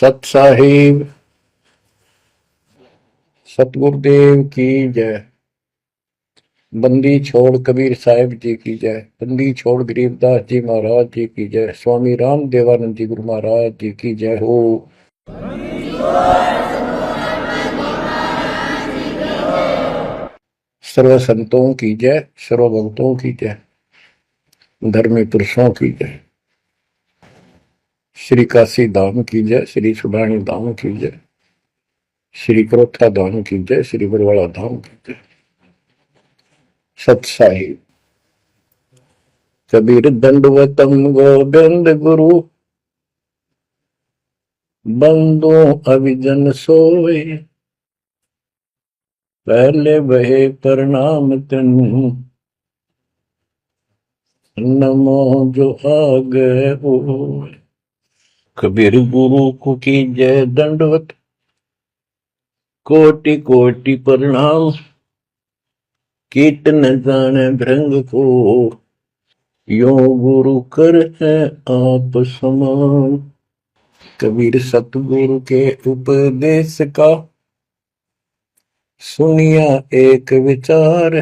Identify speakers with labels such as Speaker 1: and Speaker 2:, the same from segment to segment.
Speaker 1: सत साहिब सतगुरुदेव की जय। बंदी छोड़ कबीर साहिब जी की जय। बंदी छोड़ गरीबदास जी महाराज जी की जय। स्वामी राम देवानंद जी गुरु महाराज जी की जय हो। सर्व संतों की जय, सर्व भक्तों की जय, धर्मी पुरुषों की जय। श्री काशी धाम की जय, श्री सुडानी धाम की जय, श्री क्रोथा धाम की जय, श्री बरवाड़ा धाम की जय। सत साहिब कबीर दंडवतम गोविंद गुरु, बंदो अभिजन सोए, पहले बहे प्रणाम तनु, नमो जो आगे हो। कबीर गुरु को की जय दंडवत, कोटि कोटि प्रणाम, कीट न जाने भृंग को, यो गुरु कर है आप समान। कबीर सतगुरु के उपदेश का सुनिया एक विचार,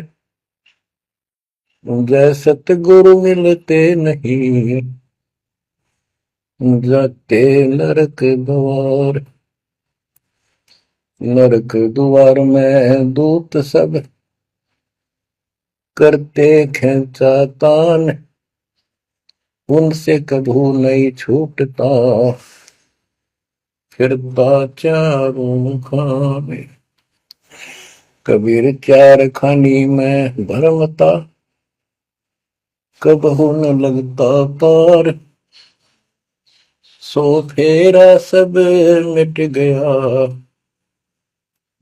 Speaker 1: जय सतगुरु मिलते नहीं, जाते नरक द्वार। नरक द्वार में दूत सब करते खेचा तान, उनसे कभू नहीं छूटता, फिरता चारों खाने। कबीर चार खानी में भरमता, कबहू न लगता पार, सो फेरा सब मिट गया,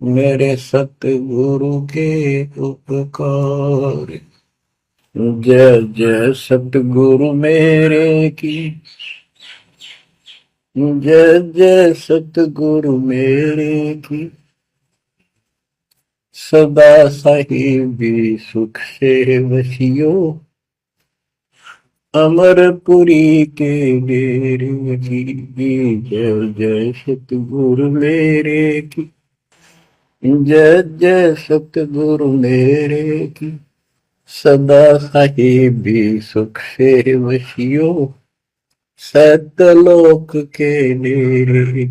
Speaker 1: मेरे सतगुरु के उपकार। जय जय सतगुरु मेरे की, जय जय सतगुरु मेरे की, सदा साहिबी सुख से वसियो, अमरपुरी के डेरे की। जय जय सतगुरु मेरे की, जय जय सतगुरु मेरे की, सदा साहिबी सुख से वसियो, सतलोक के डेरे।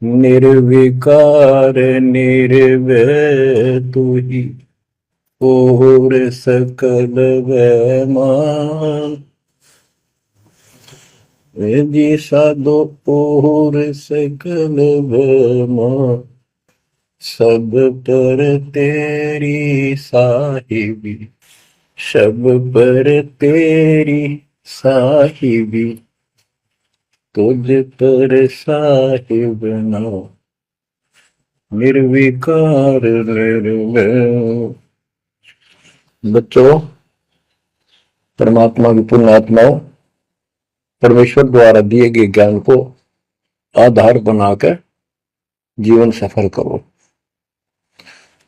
Speaker 1: निर्विकार निर्भय तू ही, और सकल वैमान, जी साधो और सकल वैमान, सब पर तेरी साहिबी, सब पर तेरी साहिबी, तुझ पर साहिब नाम, निर्विकार निर्भय। बच्चों, परमात्मा की पुण्य आत्माओं, परमेश्वर द्वारा दिए गए ज्ञान को आधार बनाकर जीवन सफल करो।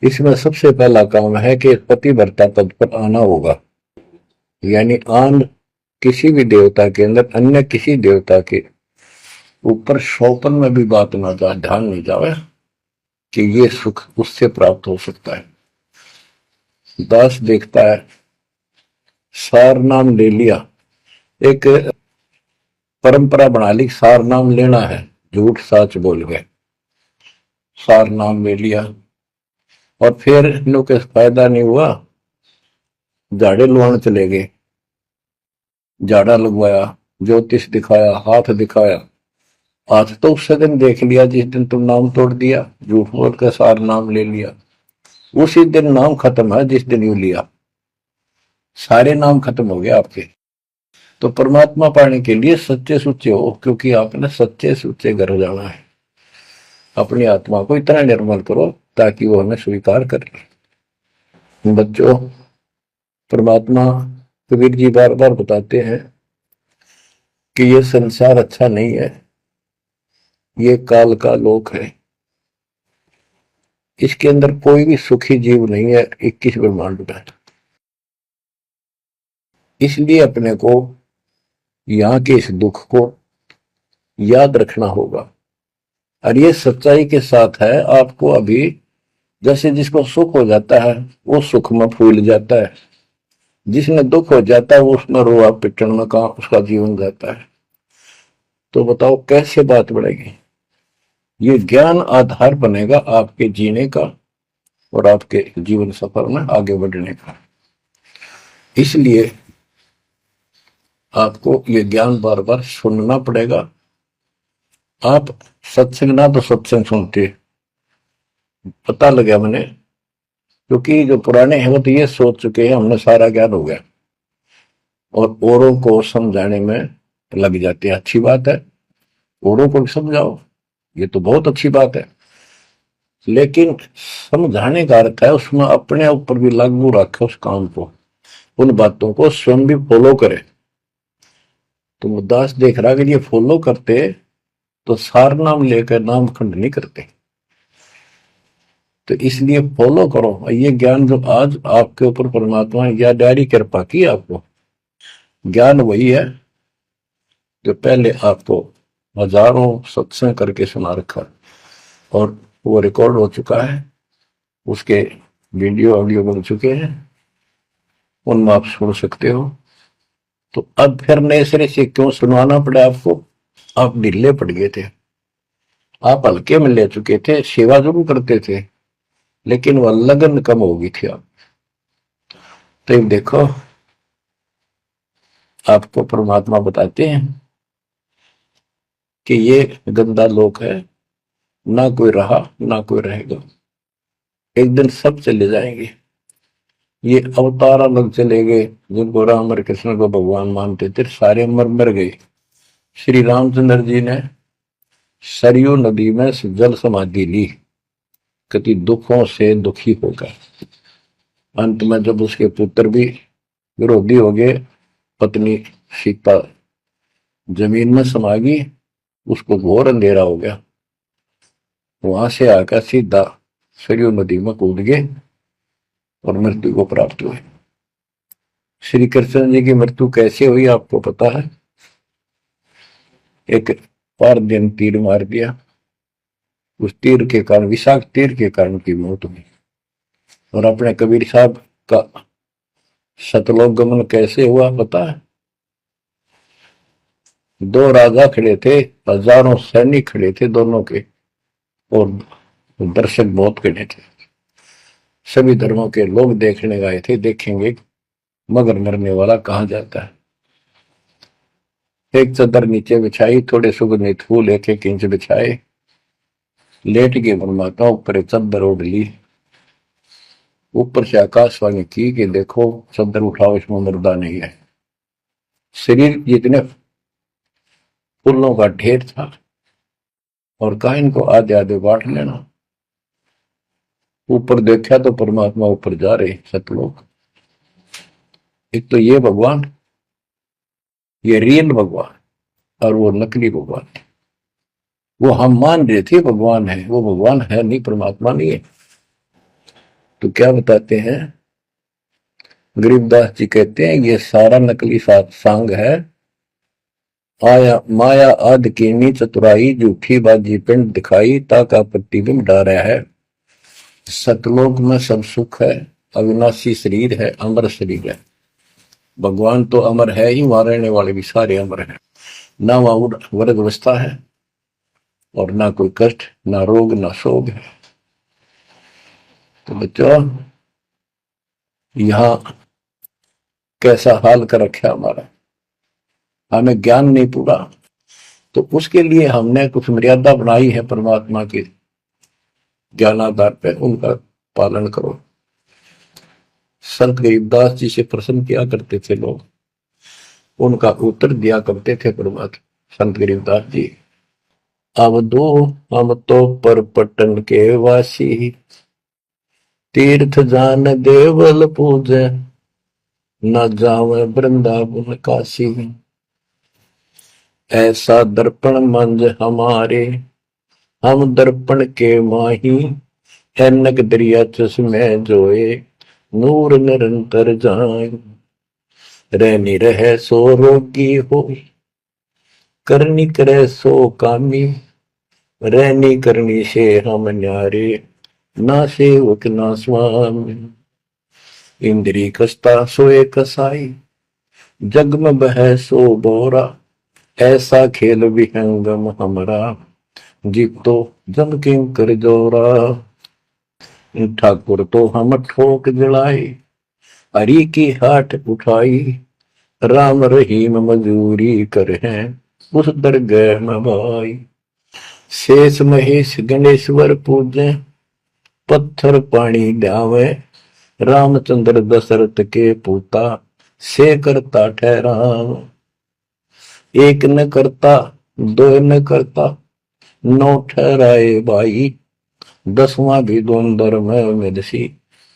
Speaker 1: इसमें सबसे पहला काम है कि पतिव्रता पद पर आना होगा, यानी आन किसी भी देवता के अंदर अन्य किसी देवता के ऊपर शौपन में भी बात ना जाए, ध्यान नहीं जाए कि ये सुख उससे प्राप्त हो सकता है। दास देखता है, सार नाम ले लिया, एक परंपरा बना ली, सार नाम लेना है, झूठ साच बोल गए, सार नाम ले लिया, और फिर इनों के फायदा नहीं हुआ, झाड़े लुहान चले गए, झाड़ा लगवाया, ज्योतिष दिखाया, हाथ दिखाया, हाथ तो उस दिन देख लिया जिस दिन तुम नाम तोड़ दिया, झूठ बोल कर सार नाम ले लिया, उसी दिन नाम खत्म है जिस दिन यू लिया, सारे नाम खत्म हो गए आपके। तो परमात्मा पाने के लिए सच्चे सुच्चे हो, क्योंकि आपने सच्चे सुच्चे घर जाना है। अपनी आत्मा को इतना निर्मल करो ताकि वो हमें स्वीकार करे। बच्चों, परमात्मा कबीर जी बार बार बताते हैं कि ये संसार अच्छा नहीं है, ये काल का लोक है, इसके अंदर कोई भी सुखी जीव नहीं है 21 ब्रह्मांड में। इसलिए अपने को यहाँ के इस दुख को, याद रखना होगा। और ये सच्चाई के साथ है। आपको अभी जैसे जिसको सुख हो जाता है वो सुख में फूल जाता है, जिसने दुख हो जाता है वो उसमें रोआ पिटन में कहा उसका जीवन जाता है। तो बताओ कैसे बात बढ़ेगी। ये ज्ञान आधार बनेगा आपके जीने का और आपके जीवन सफर में आगे बढ़ने का। इसलिए आपको ये ज्ञान बार बार सुनना पड़ेगा। आप सत्संग ना तो सत्संग सुनते, पता लगा मैंने, क्योंकि जो पुराने हैं वो तो ये सोच चुके हैं हमने सारा ज्ञान हो गया और औरों को समझाने में लग जाते हैं। अच्छी बात है, औरों को भी समझाओ, ये तो बहुत अच्छी बात है, लेकिन समझाने का अर्थ है उसमें अपने ऊपर भी लागू रखे उस काम को, उन बातों को स्वयं भी फॉलो करे। तो मुद्दास देख रहा कि ये फॉलो करते तो सार नाम लेकर नाम खंड नहीं करते। तो इसलिए फॉलो करो। ये ज्ञान जो आज आपके ऊपर परमात्मा या डायरी कृपा की आपको, ज्ञान वही है जो पहले आपको हजारों सत्संग करके सुना रखा और वो रिकॉर्ड हो चुका है, उसके वीडियो ऑडियो बन चुके हैं, उनमें आप सुन सकते हो। तो अब फिर नए सिरे से क्यों सुनवाना पड़ा आपको? आप ढीले पड़ गए थे, आप हल्के में ले चुके थे, सेवा जरूर करते थे लेकिन वह लगन कम हो गई थी आप। तो देखो आपको परमात्मा बताते हैं कि ये गंदा लोक है, ना कोई रहा ना कोई रहेगा, एक दिन सब चले जाएंगे। ये अवतार अलग चले गए, जिनको राम और कृष्ण को भगवान मानते थे सारे मर मर गए। श्री रामचंद्र जी ने सरयू नदी में जल समाधि ली, कति दुखों से दुखी होकर। अंत में जब उसके पुत्र भी विरोधी हो गए, पत्नी सीता जमीन में समा गई, उसको घोर अंधेरा हो गया, वहां से आकर सीधा सरयू नदी में कूद गए और मृत्यु को प्राप्त हुए। श्री कृष्ण जी की मृत्यु कैसे हुई आपको पता है? एक पार दिन तीर मार दिया, उस तीर के कारण, विषाक्त तीर के कारण की मौत हुई। और अपने कबीर साहब का सतलोक गमन कैसे हुआ पता है? दो राजा खड़े थे, हजारों सैनिक खड़े थे दोनों के, और दर्शक बहुत खड़े थे, सभी धर्मों के लोग देखने गए थे, देखेंगे मगर मरने वाला कहां जाता है। एक चादर नीचे बिछाई, थोड़े सुगंधित फूल एक एक इंच बिछाए, लेट के परमात्मा ऊपर चादर ओढ़ ली, ऊपर से आकाशवाणी की कि देखो चादर उठाओ, इसमें मुर्दा नहीं है। शरीर जितने फूलों का ढेर था और कहा इनको आधे आधे बांट लेना। ऊपर देखा तो परमात्मा ऊपर जा रहे सतलोक। एक तो ये भगवान, ये रियल भगवान, और वो नकली भगवान। वो हम मान रहे थे भगवान है, वो भगवान है नहीं, परमात्मा नहीं है। तो क्या बताते हैं गरीबदास जी, कहते हैं ये सारा नकली सांग है, आया माया आद कीनी चतुराई, झूठी बाजी पिंड दिखाई, ताका प्रतिबिंब डारा है। सतलोक में सब सुख है, अविनाशी शरीर है, अमर शरीर है। भगवान तो अमर है ही, वहां रहने वाले भी सारे अमर हैं। ना वहां वर्ग अवस्था है और ना कोई कष्ट, ना रोग, ना शोक है। तो बच्चों यहां कैसा हाल कर रखा हमारा, हमें ज्ञान नहीं पूरा, तो उसके लिए हमने कुछ मर्यादा बनाई है परमात्मा के ज्ञानाधार पे, उनका पालन करो। संत गरीबदास जी से प्रश्न किया करते थे लोग, उनका उत्तर दिया करते थे परमात्मा संत गरीबदास जी। अब दो हम तो पर पटन के वासी, तीर्थ जान देवल पूजे, न जावे वृंदावन काशी। ऐसा दर्पण मंज हमारे, हम दर्पण के माही, ऐनक दरिया चश्मे जोए, नूर निरंतर जाए। रहनी रहे सो रोगी हो, करनी करे सो कामी, रहनी करनी से हम न्यारे, ना सेवक ना स्वामी। इंद्री कसता सोए कसाई, जग में बह सो बोरा, ऐसा खेल विहंगम हमरा, जीत तो जम किंग कर जोरा। ठाकुर तो हम ठोक जड़ाई, हरि की हाट उठाई, राम रहीम मजूरी कर हैं उस दरगाह में भाई। शेष महेश गणेश्वर पूजे, पत्थर पानी ड्यावे, रामचंद्र दशरथ के पूता, से करता ठहराव। एक न करता दो न करता, नौ ठहराए भाई, दसवां भी दोंदर में मिदसी,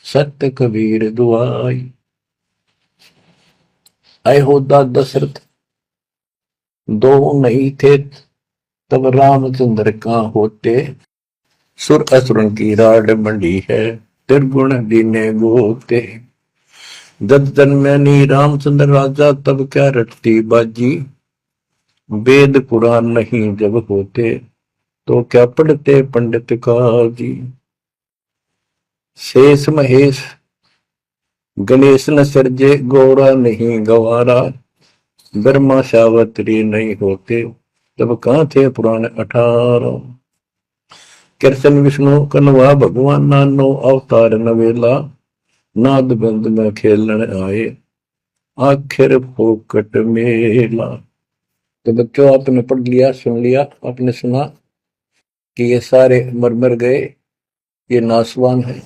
Speaker 1: सत्य कबीर दुआई। आए होदा दशरथ दो नहीं थे, तब रामचंद्र का होते, सुर असुरन की राड मंडी है, त्रिगुण दीने गोते। जब जन्मनी रामचंद्र राजा, तब क्या रटती बाजी, वेद पुराण नहीं जब होते, तो क्या पढ़ते पंडित काजी। शेष महेश गणेश न सर्जे, गौरा नहीं गवारा, ब्रह्मा सावत्री नहीं होते, तब कहां थे पुराण 18। कृष्ण विष्णु कन्वा भगवान, नानो अवतार नवेला, नाद बंद में खेलन आए, आखिर फोकट मेला। तो बच्चों आपने पढ़ लिया, सुन लिया, आपने सुना कि ये सारे मर मर गए, ये नासवान है।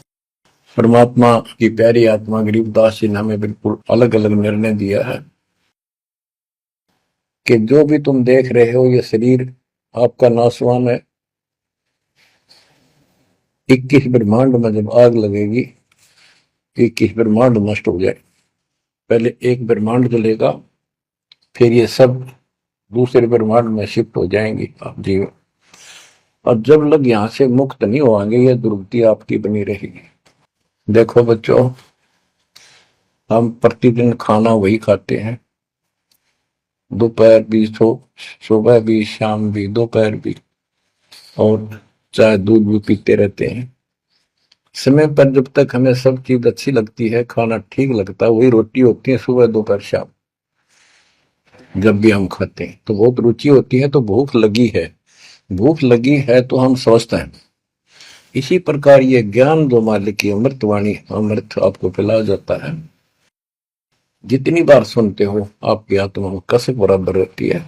Speaker 1: परमात्मा की प्यारी आत्मा गरीबदास जी ने हमें बिल्कुल अलग अलग निर्णय दिया है कि जो भी तुम देख रहे हो ये शरीर आपका नासवान है। 21 ब्रह्मांड में जब आग लगेगी, 21 ब्रह्मांड नष्ट हो जाए, पहले एक ब्रह्मांड जलेगा, फिर ये सब दूसरे ब्रह्मांड में शिफ्ट हो जाएंगे आप जीव। और जब लग यहां से मुक्त नहीं होंगे, ये दुर्गति आपकी बनी रहेगी। देखो बच्चों, हम प्रतिदिन खाना वही खाते हैं, दोपहर भी, सुबह भी, शाम भी, दोपहर भी, और चाय दूध भी पीते रहते हैं। समय पर जब तक हमें सब चीज अच्छी लगती है, खाना ठीक लगता है, वही रोटी होती है सुबह दोपहर शाम। जब भी हम खाते हैं तो बहुत रुचि होती है, तो भूख लगी है, भूख लगी है तो हम स्वस्थ हैं। इसी प्रकार ये ज्ञान जो मालिक की अमृतवाणी, अमृत आपको पिलाया जाता है, जितनी बार सुनते हो आपकी आत्मा में कसक बराबर रहती है।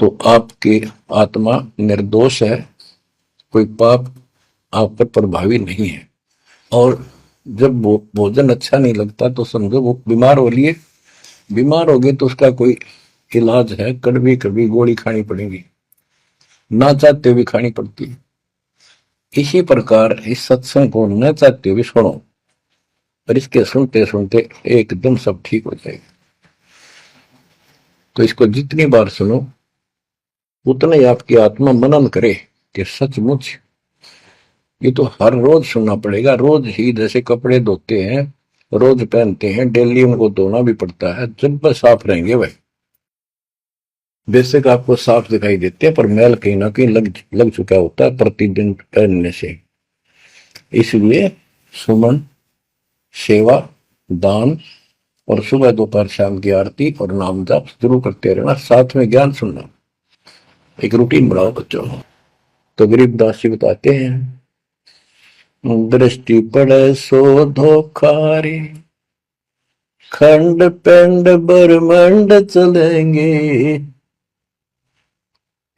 Speaker 1: तो आपकी आत्मा निर्दोष है, कोई पाप आप पर प्रभावी नहीं है। और जब भोजन अच्छा नहीं लगता तो समझो वो बीमार हो लिए, बीमार हो गए तो उसका कोई इलाज है, कड़वी कड़वी गोली खानी पड़ेगी, ना चाहते हुए खानी पड़ती है। इसी प्रकार इस सत्संग को न चाहते हुए सुनो, और इसके सुनते सुनते एकदम सब ठीक हो जाएगा। तो इसको जितनी बार सुनो उतना ही आपकी आत्मा मनन करे कि सचमुच ये तो हर रोज सुनना पड़ेगा। रोज ही जैसे कपड़े धोते हैं, रोज पहनते हैं, डेली उनको धोना भी पड़ता है, जब बस साफ रहेंगे वह बेशक आपको साफ दिखाई देते हैं, पर मैल कहीं ना कहीं लग चुका होता है प्रतिदिन पहनने से। इसलिए सुमन, सेवा, दान और सुबह दोपहर शाम की आरती और नाम जाप जरूर करते रहना, साथ में ज्ञान सुनना, एक रूटीन बनाओ बच्चों। तो गरीबदास जी बताते हैं, दृष्टि पड़े सो धोखारी, खंड पेंड ब्रह्मांड चलेंगे,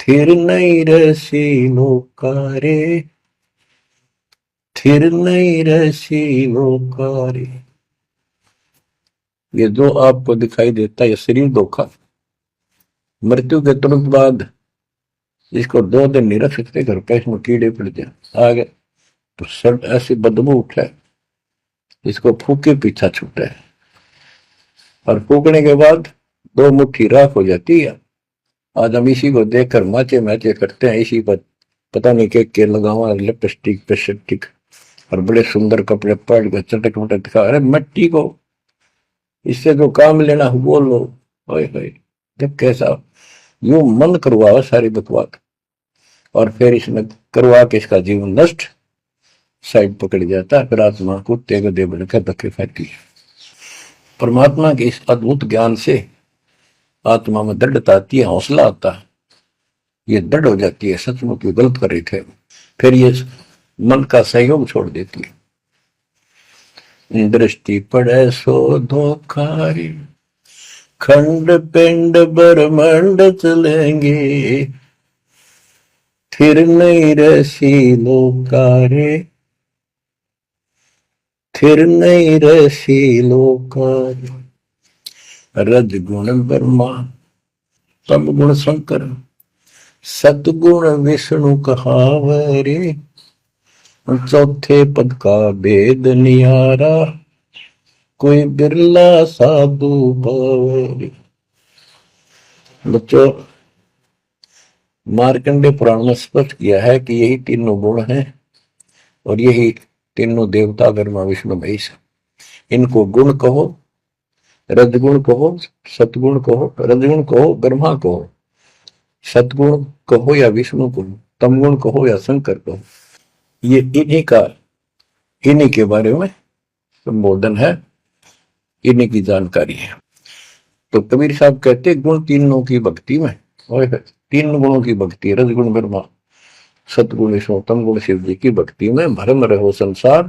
Speaker 1: थिर नहीं रसी लोकारे, थिर नहीं रसी लोकारे। ये जो आपको दिखाई देता है ये शरीर धोखा, मृत्यु के तुरंत बाद इसको 2 दिन नहीं रख सकते घर पे, इसमें कीड़े पड़ जाए आगे तो सब ऐसी बदबू उठे, इसको फूके पीछा छूटे, और फूकने के बाद 2 मुट्ठी राख हो जाती है। आज हम इसी को देखकर माचे माचे करते हैं, इसी पर पता नहीं के लगावा, लिपस्टिक पेस्टिक और बड़े सुंदर कपड़े पहन कर चटक मटक दिखा। अरे मिट्टी को इससे जो काम लेना वो लो, जब कैसा यो मन करवा सारी बकवास, और फिर इसने करवा के इसका जीवन नष्ट साइड पकड़ जाता है, फिर आत्मा को तेग दे बनकर धक्के फेंकती है। परमात्मा के इस अद्भुत ज्ञान से आत्मा में दृढ़ता आती है, हौसला आता है, ये दृढ़ हो जाती है, सचमुच ये गलत कर रहे थे, फिर ये मन का सहयोग छोड़ देती है। दृष्टि पड़े सो धोखारी, खंड पिंड ब्रह्मांड चलेंगे, फिर नहीं रसी लोकारे, फिर नहीं रसी लोकारे। रज गुण ब्रह्मा, तम गुण शंकर, सतगुण विष्णु कहावरे, चौथे पद का भेद नियारा, कोई बिरला साधु पावरे। बच्चों, मार्कंडे पुराण में स्पष्ट किया है कि यही तीनों गुण हैं और यही तीनों देवता ब्रह्मा विष्णु महेश। इनको गुण कहो, रजगुण कहो, सतगुण कहो, रजगुण कहो ब्रह्मा कहो, सतगुण कहो या विष्णु कहो, तमगुण कहो या शंकर कहो, ये इन्हीं के बारे में संबोधन है, इन्हीं की जानकारी है। तो कबीर साहब कहते गुण तीनों की भक्ति में, और तीन गुणों की भक्ति, रजगुण ब्रह्मा, सतगुण विष्णु, तमगुण शिव जी की भक्ति में भरम रहो संसार,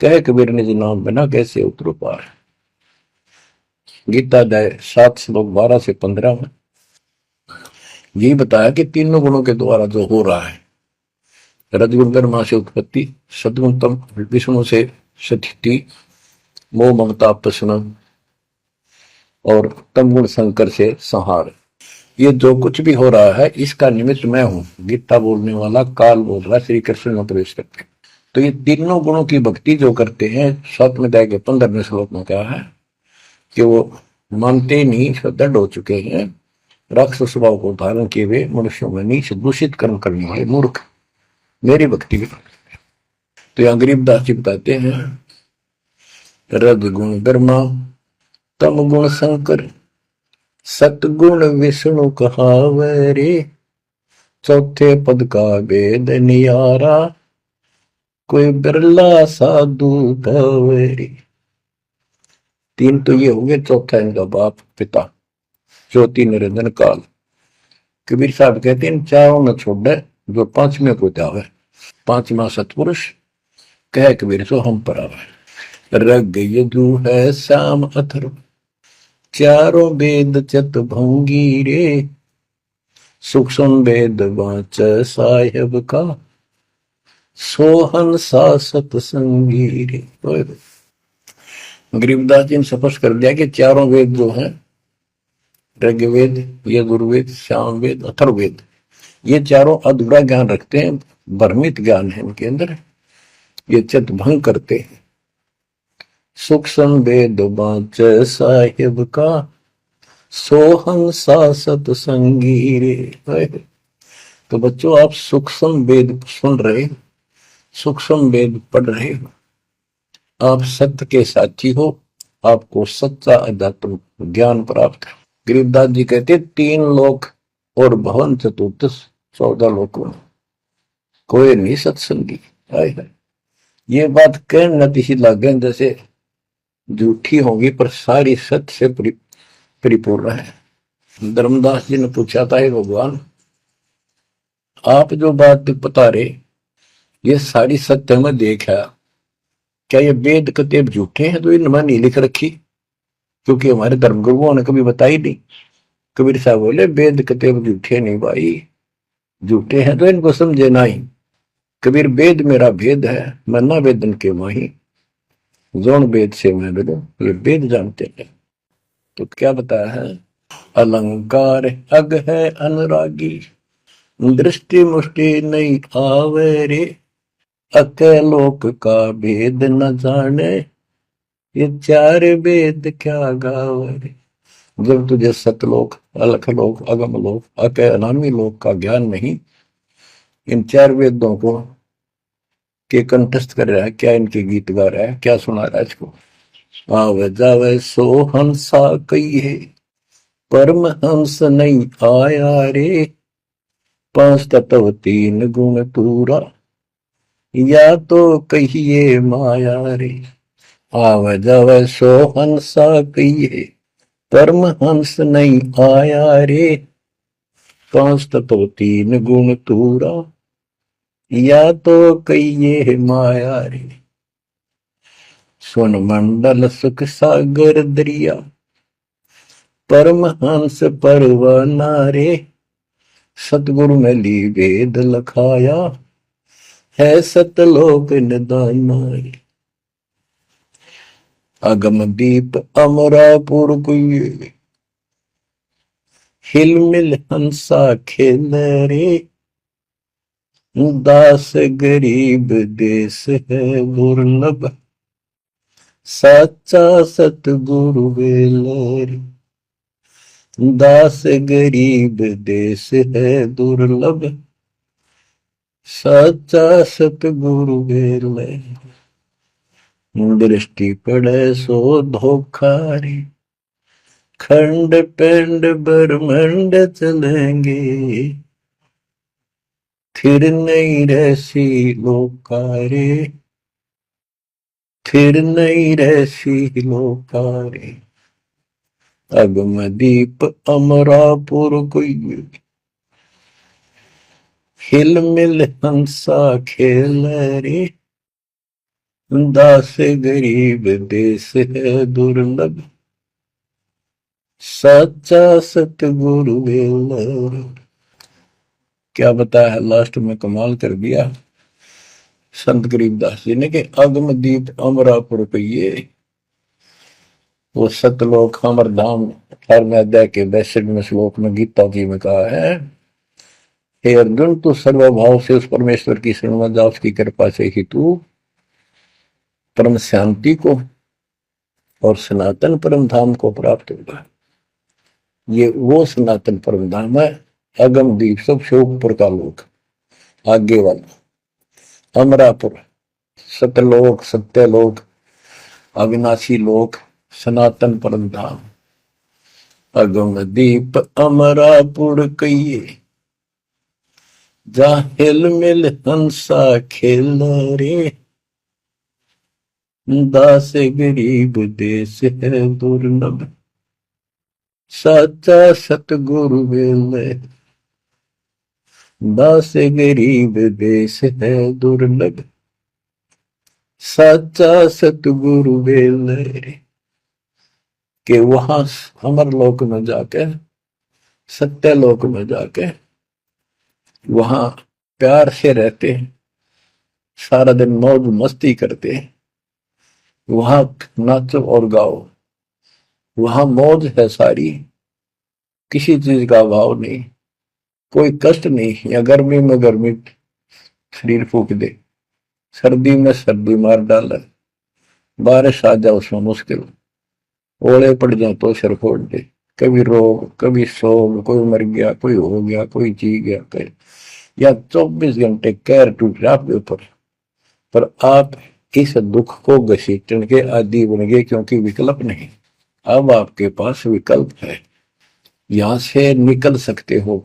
Speaker 1: कहे कबीर निज नाम बिना कैसे उतरो पार। गीता अध्याय 7 श्लोक 12 से 15 में यही बताया कि तीनों गुणों के द्वारा जो हो रहा है, रजगुण ब्रह्मा से उत्पत्ति, सतगुण तम विष्णु से स्थिति, मोह ममता प्रश्न, और तमगुण शंकर से संहार, ये जो कुछ भी हो रहा है इसका निमित्त मैं हूं। गीता बोलने वाला काल बोल रहा, श्री कृष्ण में प्रवेश करके। तो ये तीनों गुणों की भक्ति जो करते हैं, 7वें अध्याय के 15वें श्लोक में कहा है कि वो मानते नहीं, दृढ़ हो चुके हैं, राक्षस स्वभाव को धारण किए हुए मनुष्यों में नीच दूषित कर्म करने वाले मूर्ख मेरी भक्ति भी। तो यहाँ गरीबदास जी बताते हैं, रजगुण ब्रह्मा, तम गुण शंकर, सतगुण विष्णु कहावरे, चौथे पद का भेद नियारा, कोई बिरला साधु पावरे। तीन तो ये हो गए, चौथा इनका बाप पिता ज्योति निरंजन काल। कबीर साहब कहते हैं इन चारों में छोड़ जो पांचवें को जावे, पांचवा सतपुरुष कह कबीर सो हम पर आवे। रग यजु है श्याम अथर्व, चारों वेद चत भंगी रे, सूक्ष्म वेद वाच साहेब का, सोहन सा सतसंगी रे। गरीबदास जी ने स्पष्ट कर दिया कि चारों वेद जो हैं, ऋग्वेद, यजुर्वेद, सामवेद, अथर्ववेद, ये चारों अधूरा ज्ञान रखते हैं, भ्रमित ज्ञान है इनके अंदर, ये चित भंग करते हैं। सूक्ष्म वेद वाच साहिब का, सोहन सा सतसंगी रे। तो बच्चों, आप सूक्ष्म वेद सुन रहे, सूक्ष्म वेद पढ़ रहे हो, आप सत्य के साथी हो, आपको सच्चा अध्यात्म ज्ञान प्राप्त है। गरीबदास जी कहते 3 लोक और भवन चतुर्दश 14 लोकों में कोई नहीं सत्संगी। ये बात कहने न सी लागे जैसे झूठी होगी, पर सारी सत्य से परिपूर्ण है। धर्मदास जी ने पूछा था, हे भगवान, आप जो बात बता रहे ये सारी सत्य में देखा, क्या ये वेद कतेब झूठे हैं तो इनमें नहीं लिख रखी? क्योंकि हमारे धर्म गुरुओं ने कभी बताई नहीं। कबीर साहब बोले वेद कतेब झूठे नहीं भाई, झूठे हैं तो इनको समझे नहीं। कबीर वेद मेरा भेद है, मैं ना वेदन के माही, जोन वेद से मैं बोलो, ये वेद जानते हैं। तो क्या बताया है, अलंकार अग है अनुरागी, दृष्टि मुष्टि नहीं आवे रे, अकेलोक का भेद न जाने, ये 4 वेद क्या गावे। जब तुझे सतलोक, अलखलोक, अगमलोक, अके अनामी लोक का ज्ञान नहीं, इन 4 वेदों को के कंठस्थ कर रहा है, क्या इनके गीत गा रहा है, क्या सुना रहा है इसको। आवे जावे सो हंसा कही है, परमहंस नहीं आया रे, पांच तत्व तीन गुण तूरा, या तो कहिए माया रे, आव जव सो हंसा कहिए, परमहंस नहीं आया रे, पांच तत्व तीन गुण तूरा, या तो कहिए माया रे। सुन मंडल सुख सागर दरिया, परमहंस परवाना रे, सतगुरु में ली वेद लखाया, है सतलोक निदाना रे। अगम दीप अमरापुर कुए, हिल मिल हंसा खेल रे, दास गरीब देश है दुर्लभ, साचा सतगुरु वेल रे, दास गरीब देश है दुर्लभ, साचा सतगुरु वेल रे। दृष्टि पड़े सो धोखा रे, खंड पिंड ब्रह्मंड चलेंगे, फिर नहीं रहसी लोकारे, फिर नहीं रहसी लोकारे। अगम दीप अमरापुर कोई, हिल मिल हंसा खेल रे, दास गरीब देश है दुर्लभ, सच्चा सतगुरु वेल। क्या बताया है लास्ट में, कमाल कर दिया संत गरीबदास जी ने कि अगम दीप अमरापुर कहिए, वो सतलोक अमरधाम 18वें अध्याय के 62वें श्लोक में गीता जी में कहा है, हे अर्जुन तू सर्वभाव से उस परमेश्वर की शरण में जा, उसकी कृपा से ही तू परम शांति को और सनातन परम धाम को प्राप्त होगा। ये वो सनातन परम धाम है, अगम दीप सब से ऊपर का लोक, आगे वाला अमरापुर, सतलोक सत्यलोक अविनाशी लोक, सनातन परम धाम। अगम दीप अमरापुर कहिए, जा हिल मिल हंसा खेल रे, दास गरीब देश है दुर्लभ, साचा सतगुरु वेल, दास गरीब देश है दुर्लभ, साचा सतगुरु वेल रे। कि वहां अमर लोक में जाके, सत्य लोक में जाके वहां प्यार से रहते हैं, सारा दिन मौज मस्ती करते हैं, वहां नाचो और गाओ, वहां मौज है सारी, किसी चीज का अभाव नहीं, कोई कष्ट नहीं। या गर्मी में गर्मी शरीर फूक दे, सर्दी में सर्दी मार डाले, बारिश आ जाए उसमें मुश्किल, ओले पड़ जाए तो सिर फोड़ दे, कभी रोग कभी शोक, कोई मर गया कोई हो गया कोई जी गया कोई, या 24 घंटे कैर टूट रहा आपके ऊपर, पर आप इस दुख को घसीटने के आदि बन गए, क्योंकि विकल्प नहीं। अब आपके पास विकल्प है, यहां से निकल सकते हो,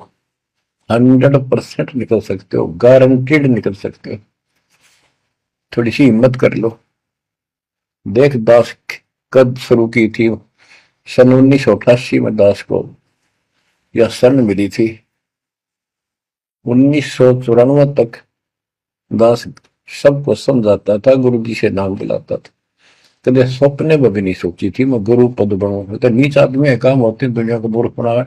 Speaker 1: 100% निकल सकते हो, गारंटीड निकल सकते हो। थोड़ी सी हिम्मत कर लो। देख दास कब शुरू की थी, सन 1988 में दास को यह शरण मिली थी। 1994 तक दास सबको समझाता था, गुरु जी से नाम दिलाता था, कभी सपने में भी नहीं सोची थी मैं गुरु पद बनूंगा। तो नीच आदमी है, काम होते हैं दुनिया को मूर्ख बनावे,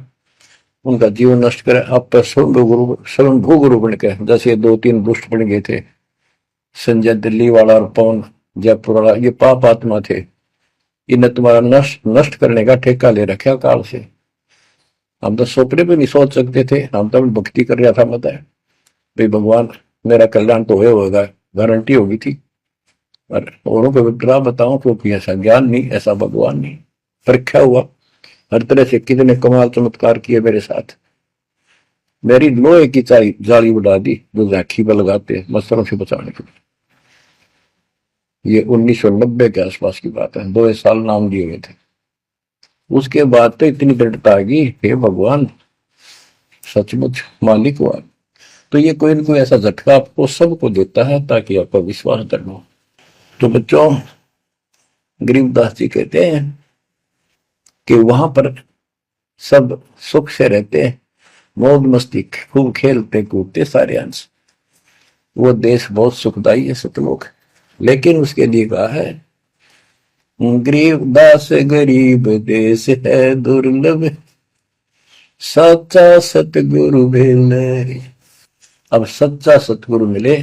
Speaker 1: उनका जीवन नष्ट करे, आप पर स्वयंभू गुरु बन के, जैसे 2-3 दुष्ट बन गए थे, संजय दिल्ली वाला और पवन जयपुर वाला, ये पाप आत्मा थे, इन्हें तुम्हारा नष्ट करने का ठेका ले रखा काल से। हम तो सपने भी नहीं सोच सकते थे, हम तो भक्ति कर रहा था, बताए भाई भगवान मेरा कल्याण तो होगा, गारंटी होगी थी, पर औरों को विग्रह बताऊं क्योंकि ऐसा ज्ञान नहीं, ऐसा भगवान नहीं। परीक्षा हुआ हर तरह से, कितने कमाल चमत्कार किए मेरे साथ, मेरी लोहे की जाली उड़ा दी जो झांकी पर लगाते मच्छरों से बचाने के लिए। ये 1990 के आसपास की बात है, 2 साल नाम दिए गए थे। उसके बाद तो इतनी दृढ़ता आ गई, हे भगवान सचमुच मालिक हुआ। तो ये कोई ना कोई ऐसा झटका आपको सबको देता है ताकि आपका विश्वास करना हो। तो बच्चों, गरीबदास जी कहते हैं कि वहां पर सब सुख से रहते हैं, मौज मस्ती खूब खेलते कूदते सारे अंश, वो देश बहुत सुखदाई है सतलोक। लेकिन उसके लिए कहा है, गरीबदास गरीब देश है दुर्लभ, सच्चा सतगुरु मिले। अब सच्चा सतगुरु मिले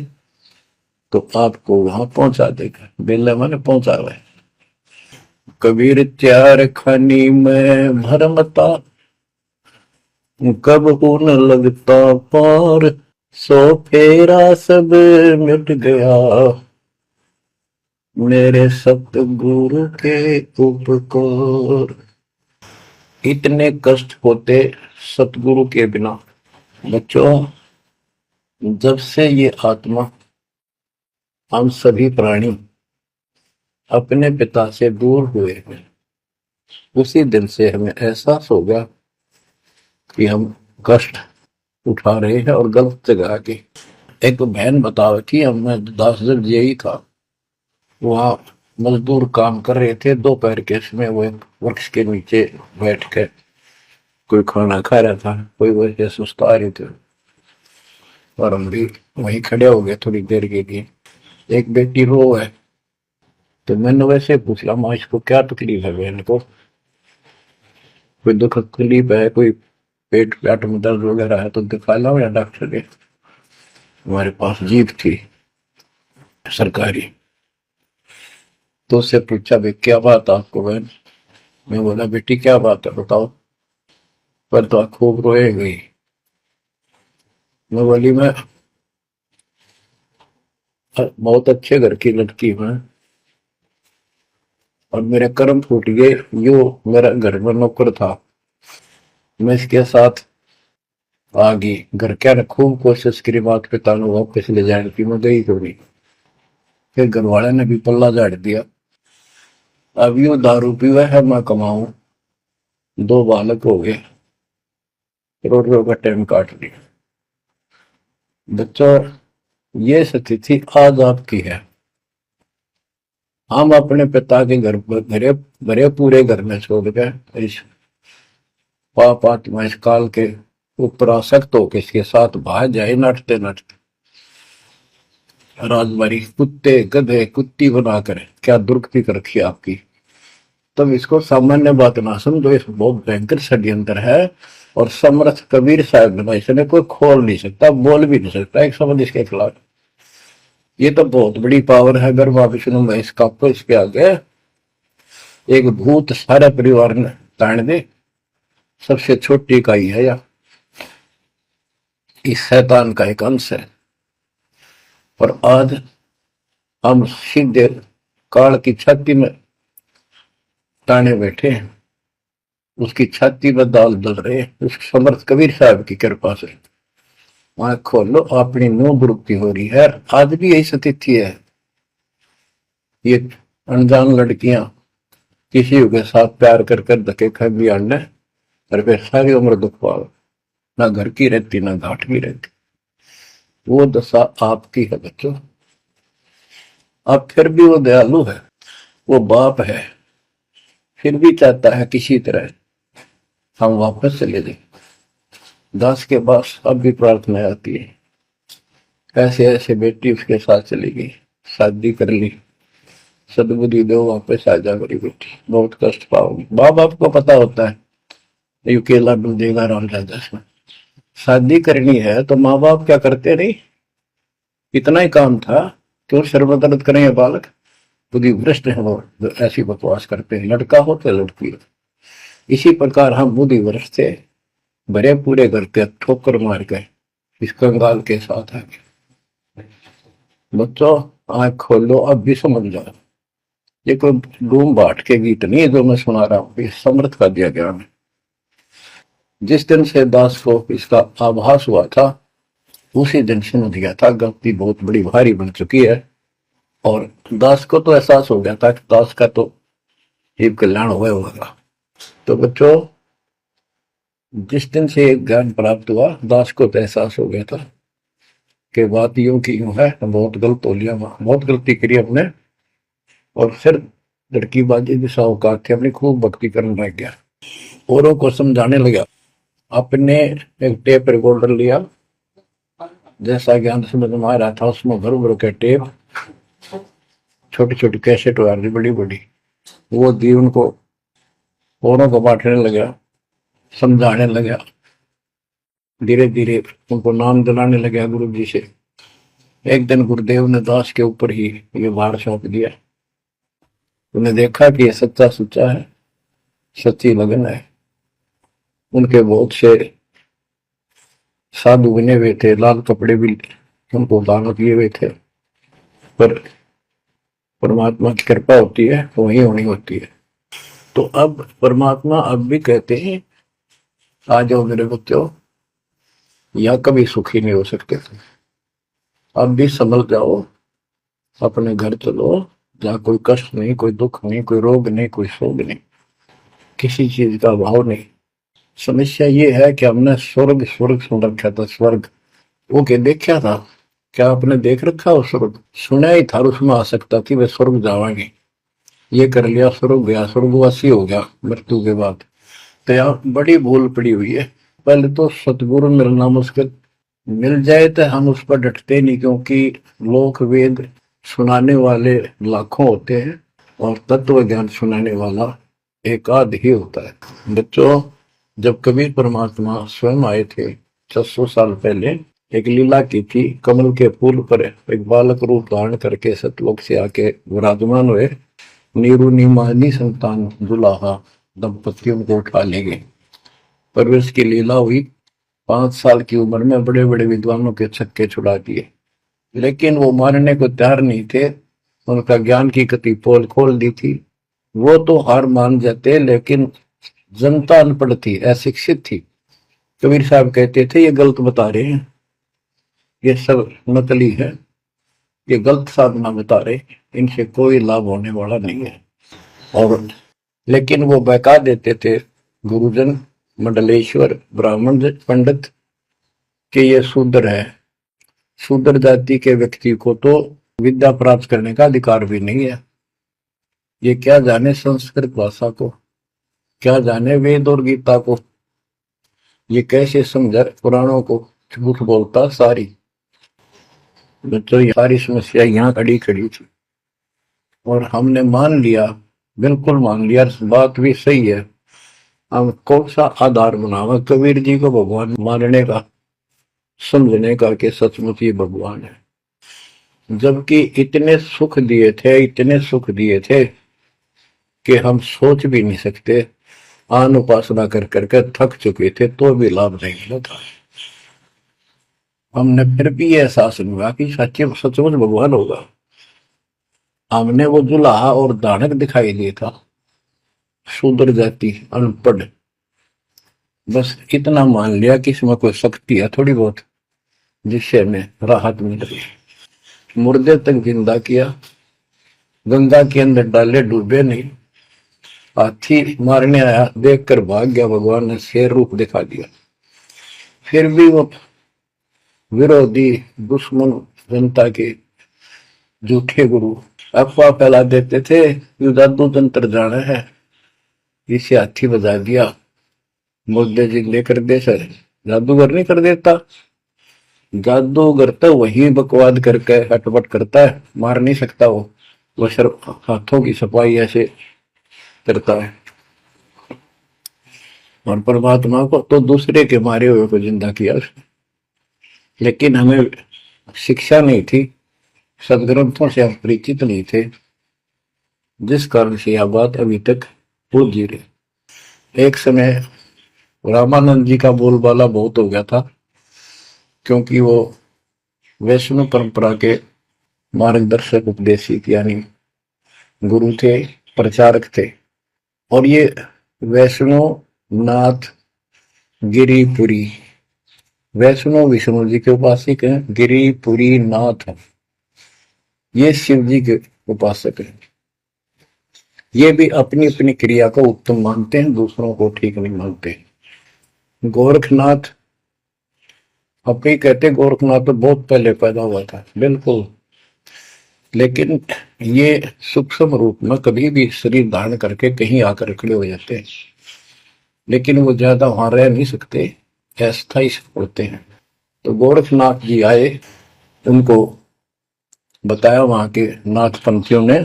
Speaker 1: तो आपको वहां पहुंचा देगा। बेला माने पहुंचा हुआ है। कबीर चार खानी में भरमता, कब न लगता पार, सो फेरा सब मिट गया, मेरे सतगुरु के उपकार। इतने कष्ट होते सतगुरु के बिना। बच्चों, जब से ये आत्मा, हम सभी प्राणी अपने पिता से दूर हुए हैं, उसी दिन से हमें एहसास हो गया कि हम कष्ट उठा रहे हैं और गलत जगह के। एक बहन बता रही थी, हमें 10 दिन यही था, वहां मजदूर काम कर रहे थे, दोपहर के समय वो एक वृक्ष के नीचे बैठ कर कोई खाना खा रहा था, कोई वैसे सुस्ता रहे थे और हम भी वहीं खड़े हो गए थोड़ी देर के लिए। एक बेटी रो है, तो मैंने वैसे पूछा, माँ इसको क्या तकलीफ है, बहन को कोई दुख तकलीफ है, कोई पेट पेट में दर्द वगैरह है तो दिखा लाओ या डॉक्टर के। हमारे पास जीप थी सरकारी, तो उससे पूछा, भाई क्या बात आपको बहन। मैं बोला, बेटी क्या बात है बताओ। पर तो खूब रोए गई। मैं बोली, मैं बहुत अच्छे घर की लड़की हूँ और मेरे कर्म फूट गए। यो मेरा घर में नौकर था, मैं इसके साथ आ गई। घर क्या ने खूब कोशिश करी माता पिता ने वापस ले जाने की, मैं गई तो नहीं। फिर घर वाले ने भी पल्ला झाड़ दिया। अब यू दारू पीवा है, मैं कमाऊं, 2 बालक हो गए, रोड रोड का टाइम काट लिया। बच्चों, ये स्थिति आज आपकी है। हम अपने पिता के घर घरे भरे पूरे घर में छोड़ गए, इस पाप आत्मा इस काल के ऊपर आसक्त होकर इसके साथ भाग जाए नटते नटते। राजबारी कुत्ते गधे कुत्ती बनाकर क्या दुर्गति कर रखी आपकी। तब इसको सामान्य बात ना समझो, इस बहुत भयंकर षड्यंत्र है। और समर्थ कबीर साहब ने इसने कोई खोल नहीं सकता, बोल भी नहीं सकता एक शब्द इसके खिलाफ। ये तो बहुत बड़ी पावर है। अगर वहां विष्णु में इसका तो इसके आगे एक भूत सारे परिवार ने ताण दे, सबसे छोटी इकाई है या इस शैतान का एक अंश है। और आज हम सीधे काल की छाती में ताने बैठे हैं, उसकी छाती में दाल दल रहे हैं, उस समर्थ कबीर साहब की कृपा से। वहां खोलो, अपनी नो दुरुक्ति हो रही है। आज भी यही स्थिति है। ये अनजान लड़कियां किसी के साथ प्यार कर कर धके खा भी आने, और फिर सारी उम्र दुख पाओ, ना घर की रहती ना घाट की रहती। वो दशा आपकी है बच्चों। अब फिर भी वो दयालु है, वो बाप है, फिर भी चाहता है किसी तरह हम वापस चले जाए। दास के पास अब भी प्रार्थना आती है, ऐसे ऐसे बेटी उसके साथ चली गई, शादी कर ली, सदबुद्धि दो वापस आ जा मेरी बेटी, बहुत कष्ट पाओगी। बाप बाप को पता होता है यू केला डूब देगा राम राजा में। शादी करनी है तो माँ बाप क्या करते नहीं, इतना ही काम था। क्यों सर्वदर्द करें बालक, बुद्धि भ्रष्ट है वो, ऐसी बकवास करते हैं, लड़का हो तो लड़की हो। इसी प्रकार हम बुद्धि भ्रष्ट थे, भरे पूरे घर के ठोकर मार गए इस कंगाल के साथ आगे। बच्चों, आंख खोलो, अब भी समझ जाओ। ये कोई डूम बाट के गीत नहीं है जो मैं सुना रहा हूं, ये समर्थ का दिया गया है। जिस दिन से दास को इसका आभास हुआ था, उसी दिन समझ गया था गलती बहुत बड़ी भारी बन चुकी है। और दास को तो एहसास हो गया था कि दास का तो एक कल्याण हुआ होगा। तो बच्चों, जिस दिन से एक ज्ञान प्राप्त हुआ, दास को तो एहसास हो गया था कि बात यूं की यूं है, बहुत गलत हो लिया, बहुत गलती करी हमने। और फिर लड़की बाजी भी साहूकार थे, अपनी खूब भक्ति करने लग गया, औरों को समझाने लगा। अपने एक टेप रिकॉर्डर लिया, जैसा ज्ञान समझ में आ रहा था उसमें भर भर के टेप, छोटी छोटी कैसेट आ रही बड़ी बड़ी, वो दी उनको, औरों को बांटने लगा, समझाने लगा, धीरे धीरे उनको नाम दिलाने लगा गुरु जी से। एक दिन गुरुदेव ने दास के ऊपर ही ये भार सौंप दिया। उन्हें देखा कि ये सच्चा सुच्चा है, सच्ची लगन है। उनके बहुत से साधु बने हुए थे, लाल कपड़े भी उनको दान दिए हुए थे, पर परमात्मा की कृपा होती है तो वही होनी होती है। तो अब परमात्मा अब भी कहते हैं, आ जाओ मेरे बच्चों, या कभी सुखी नहीं हो सकते थे, अब भी संभल जाओ, अपने घर चलो, जहाँ कोई कष्ट नहीं, कोई दुख नहीं, कोई रोग नहीं, कोई शोक नहीं, किसी चीज का अभाव नहीं। समस्या ये है कि हमने स्वर्ग स्वर्ग सुन रखा था, स्वर्ग वो के देखा था, क्या आपने देख रखा हो स्वर्ग? सुना ही था, उसमें आ सकता थी वे स्वर्ग जावाएंगे, ये कर लिया स्वर्ग गया, स्वर्गवासी हो गया मृत्यु के बाद। तो यहाँ बड़ी भूल पड़ी हुई है। पहले तो सतगुरु मिलना मुश्किल, मिल जाए तो हम उस पर डटते नहीं, क्योंकि लोक वेद सुनाने वाले लाखों होते हैं और तत्व ज्ञान सुनाने वाला एक आध ही होता है। बच्चों, जब कबीर परमात्मा स्वयं आए थे 600 साल पहले, एक लीला की थी, कमल के फूल पर एक बालक रूप धारण करके सतलोक से आके विराजमान हुए, नीरू नीमानी संतान दुलाहा दंपतियों को उठा ले गए। परवरिश की लीला हुई, 5 साल की उम्र में बड़े बड़े विद्वानों के छक्के छुड़ा दिए, लेकिन वो मारने को तैयार नहीं थे। उनका ज्ञान की गति पोल खोल दी थी, वो तो हार मान जाते, लेकिन जनता अनपढ़ थी, अशिक्षित थी। कबीर साहब कहते थे, ये गलत बता रहे हैं, ये सब नकली है, ये गलत साधना बता रहे, इनसे कोई लाभ होने वाला नहीं है। और लेकिन वो बहका देते थे गुरुजन, मंडलेश्वर, ब्राह्मण पंडित, कि ये शूद्र है, शूद्र जाति के व्यक्ति को तो विद्या प्राप्त करने का अधिकार भी नहीं है, ये क्या जाने संस्कृत भाषा को, क्या जाने वेद और गीता को, ये कैसे समझा पुराणों को, झूठ बोलता सारी। बच्चों, ये सारी समस्या यहाँ खड़ी खड़ी थी और हमने मान लिया, बिल्कुल मान लिया, बात भी सही है। हम कौन सा आधार बनावा कबीर जी को भगवान मानने का, समझने का कि सचमुच ही भगवान है, जबकि इतने सुख दिए थे, इतने सुख दिए थे कि हम सोच भी नहीं सकते। आन उपासना कर करके थक चुके थे तो भी लाभ नहीं मिला था। हमने फिर भी ये एहसास नहीं हुआ कि सच्चे सचमुच भगवान होगा। हमने वो जुलाहा और दानक दिखाई दिया था, शूद्र जाति, अनपढ़, बस इतना मान लिया कि इसमें कोई शक्ति है थोड़ी बहुत, जिससे हमें राहत मिल रही है। मुर्दे तक जिंदा किया, गंगा के अंदर डाले, डूबे नहीं। हाथी मारने आया, देखकर भाग गया, भगवान ने शेर रूप दिखा दिया। फिर भी वो विरोधी दुश्मन जनता के झूठे गुरु अफवाह फैला देते थे, यू जादू तंत्र जाना है, इसे हाथी बजा दिया, मुर्दे जिंदे कर दे। सर, जादूगर नहीं कर देता, जादूगर तो वही बकवाद करके हटपट करता है, मार नहीं सकता वो सिर्फ हाथों की सफाई ऐसे करता है। और परमात्मा को तो दूसरे के मारे हुए को जिंदा किया उसने। लेकिन हमें शिक्षा नहीं थी, सदग्रंथों से हम परिचित नहीं थे, जिस कारण से यह बात अभी तक उलझी रही। एक समय रामानंद जी का बोलबाला बहुत हो गया था, क्योंकि वो वैष्णव परंपरा के मार्गदर्शक, उपदेशित यानी गुरु थे, प्रचारक थे। और ये वैष्णव नाथ गिरिपुरी, वैष्णव विष्णु जी के उपासक हैं, गिरिपुरी नाथ है, ये शिव जी के उपासक हैं। ये भी अपनी अपनी क्रिया को उत्तम मानते हैं, दूसरों को ठीक नहीं मानते। गोरखनाथ अपनी कहते गोरखनाथ तो बहुत पहले पैदा हुआ था, बिल्कुल, लेकिन ये सूक्ष्म रूप में कभी भी शरीर धारण करके कहीं आकर खड़े हो जाते हैं, लेकिन वो ज्यादा वहां रह नहीं सकते, अस्थायी से पड़ते हैं। तो गोरखनाथ जी आए, उनको बताया वहां के नाथ पंथियों ने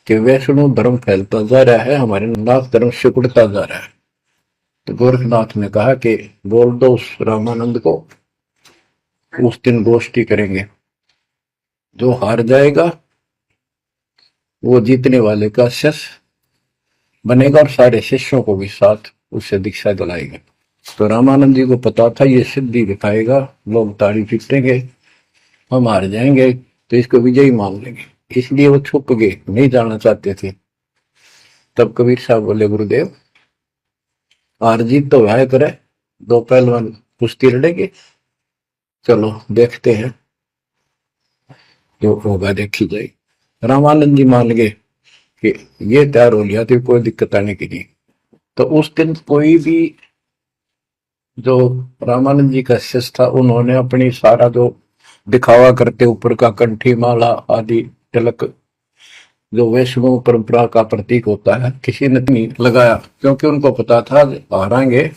Speaker 1: कि वैष्णव धर्म फैलता जा रहा है, हमारे नाथ धर्म सिकुड़ता जा रहा है। तो गोरखनाथ ने कहा कि बोल दो उस रामानंद को, उस दिन गोष्ठी करेंगे, जो हार जाएगा वो जीतने वाले का शिष्य बनेगा और सारे शिष्यों को भी साथ उससे दीक्षा दिलाएगा। तो रामानंद जी को पता था ये सिद्धि दिखाएगा, लोग ताड़ी पीटेंगे, हम हार जाएंगे, तो इसको विजयी मान लेंगे, इसलिए वो छुप गए, नहीं जाना चाहते थे। तब कबीर साहब बोले गुरुदेव हार जीत तो वह करे, दो पहलवान कुश्ती लड़ेंगे, चलो देखते हैं, जो होगा देखी जाएगी। रामानंद जी मान गए कि ये तैयार हो लिया तो कोई दिक्कत आने की नहीं। तो उस दिन कोई भी जो रामानंद जी का शिष्य था, उन्होंने अपनी सारा जो दिखावा करते ऊपर का कंठी माला आदि तिलक जो वैष्णव परंपरा का प्रतीक होता है, किसी ने नहीं लगाया, क्योंकि उनको पता था हारेंगे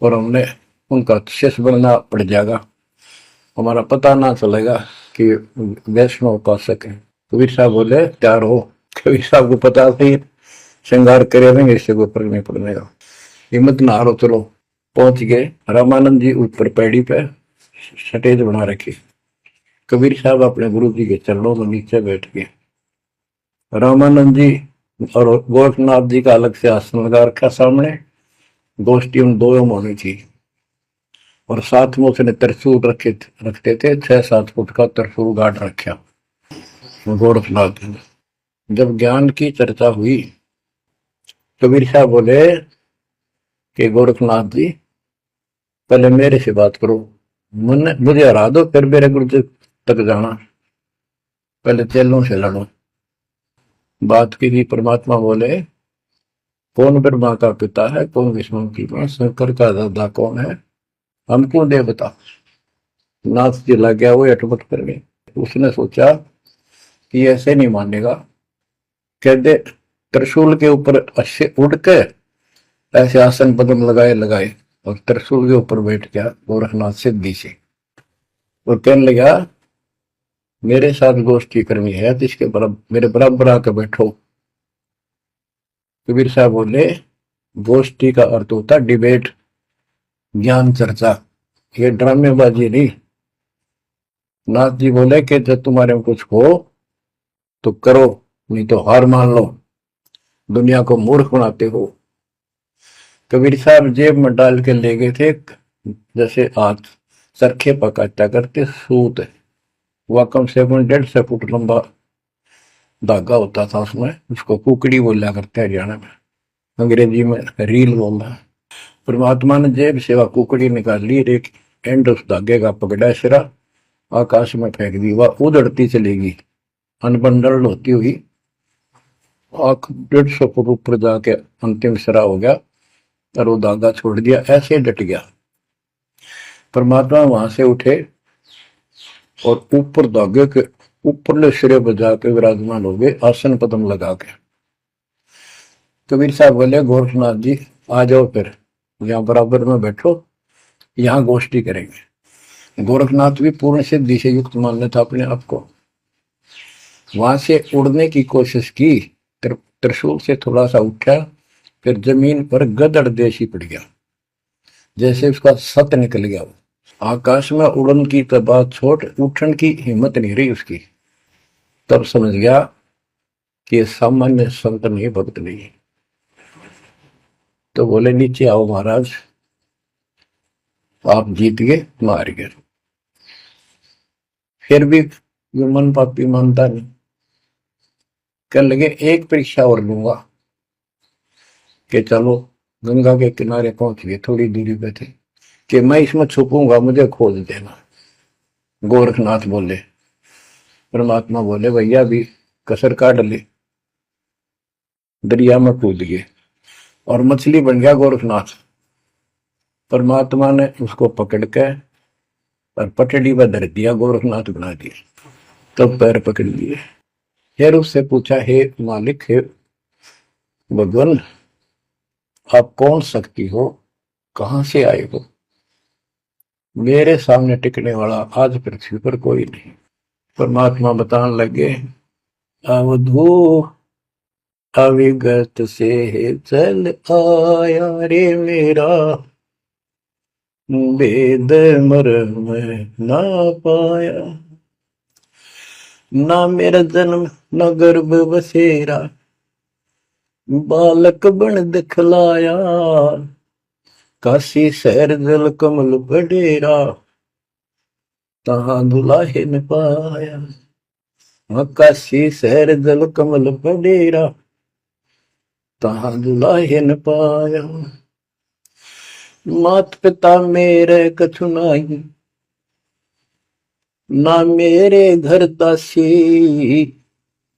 Speaker 1: और हमने उनका शिष्य बनना पड़ जाएगा, हमारा पता ना चलेगा कि वैष्णव उपासक है। कबीर साहब बोले तैयार हो। कबीर साहब को पता नहीं श्रृंगार करे रहेंगे, इससे कोई फर्क नहीं पड़ने का, हिम्मत ना हारो, चलो। पहुंच गए, रामानंद जी ऊपर पैड़ी पे स्टेज बना रखी, कबीर साहब अपने गुरु जी के चरणों में नीचे बैठ गए। रामानंद जी और गोरखनाथ जी का अलग से आसन लगा रखा सामने, गोष्ठी उन दोनों में होनी थी, और साथ में उसने त्रिशूल रखते थे, 6-7 फुट का त्रिशूल गाड़ रखा गोरखनाथ जी। जब ज्ञान की चर्चा हुई, कबीर साहब बोले कि गोरखनाथ जी पहले मेरे से बात करो, मुझे हरा दो, फिर मेरे गुरु तक जाना, पहले चेलों से लड़ो। बात की थी, परमात्मा बोले कौन ब्रह्मा का पिता है, कौन विष्णु की मां, शंकर का दादा कौन है, हमको दे बता। नाथ जी लग गया, वो अटपट कर गए। उसने सोचा कि ऐसे नहीं मानेगा, कह दे त्रिशूल के ऊपर अच्छे उड़ के ऐसे आसन पदम लगाए लगाए और त्रिशूल के ऊपर बैठ गया गोरखनाथ सिद्धि से, और कहने लगा मेरे साथ गोष्ठी करनी है तो इसके बराबर, मेरे बराबर आकर बैठो। कबीर साहब बोले गोष्ठी का अर्थ होता डिबेट, ज्ञान चर्चा, ये ड्रामेबाजी नहीं। नाथ जी बोले कि जब तुम्हारे में कुछ हो तो करो, नहीं तो हार मान लो, दुनिया को मूर्ख बनाते हो। कबीर साहब जेब में डाल के ले गए थे, जैसे आज चरखे पकाता करते सूत, वह कम से कम 1.5 फुट लंबा धागा होता था, उसमें उसको कुकड़ी बोला करते हैं हरियाणा में, अंग्रेजी में रील बोलना। परमात्मा ने जेब से वह कुकड़ी निकाल ली, एक एंड उस धागे का पकड़ा सिरा, आकाश में फेंक दी, वह उधड़ती चलेगी अनबंडल होती हुई, 150 फुट ऊपर जाके अंतिम सिरा हो गया, और वो धागा छोड़ दिया, ऐसे डट गया। परमात्मा वहां से उठे और ऊपर धागे के ऊपरले सिरे पर जाके विराजमान हो गए, आसन पदम लगा के। कबीर साहब बोले गोरखनाथ जी आ जाओ, फिर यहाँ बराबर में बैठो, यहाँ गोष्ठी करेंगे। गोरखनाथ भी पूर्ण सिद्धि से युक्त मान लेता अपने आप को, वहां से उड़ने की कोशिश की, त्रिशूल से थोड़ा सा उठा, फिर जमीन पर गदड़ देशी पड़ गया, जैसे उसका सत निकल गया। वो आकाश में उड़न की तो बात छोड़, उठन की हिम्मत नहीं रही उसकी। तब समझ गया कि सामान्य संत नहीं, भक्त नहीं। तो बोले नीचे आओ महाराज, आप जीत गए, मार गए। फिर भी जो मन पापी मानता नहीं, कह लगे एक परीक्षा और लूंगा, कि चलो गंगा के किनारे पहुंच गए, थोड़ी दूरी पे थे, कि मैं इसमें छुपूंगा, मुझे खोज देना। गोरखनाथ बोले, परमात्मा बोले भैया भी कसर काट ले, दरिया में कूद गए और मछली बन गया गोरखनाथ। परमात्मा ने उसको पकड़ के और पटड़ी पर धर दिया, गोरखनाथ बना दिया। तब पैर पकड़ लिए। फिर उससे पूछा, हे मालिक, हे भगवान, आप कौन शक्ति हो, कहां से आए हो? मेरे सामने टिकने वाला आज पृथ्वी पर कोई नहीं। परमात्मा बताने लगे, अवधू अविगत से चल आया रे मेरा, वेद मर्म ना पाया। ना मेरा जन्म न गर्भ बसेरा, बालक बन दिखलाया। काशी शहर जल कमल बडेरा, तहां दुलाहे न पाया। काशी शहर जल कमल बडेरा, तहां दुलाहे न पाया। मात पिता मेरे कछु नाही, ना मेरे घर दासी।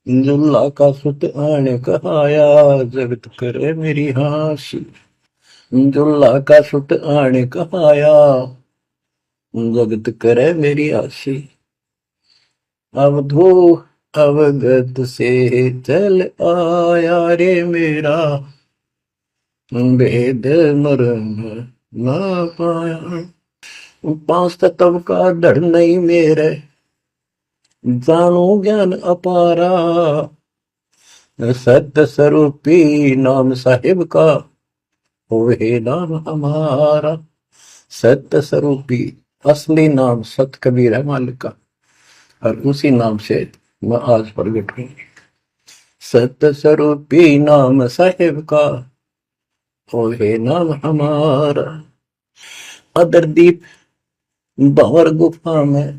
Speaker 1: जुल्ला का सुत आने कहाया, जगत करे मेरी हासी। जुल्ला का सुत आने कहाया, जगत करे मेरी हासी। अवधू अवगत से चल आया रे मेरा, वेद मर्म ना पाया। पांच तत्व का धड़ नहीं मेरे, जानू ज्ञान अपारा। सत्य स्वरूपी नाम साहिब का, होवे नाम हमारा। सत्य स्वरूपी असली नाम सत कबीर है मालिक का, और उसी नाम से मैं आज प्रगट हूं। सत्य स्वरूपी नाम साहिब का, होवे नाम हमारा। अदरदीप भंवर गुफा में,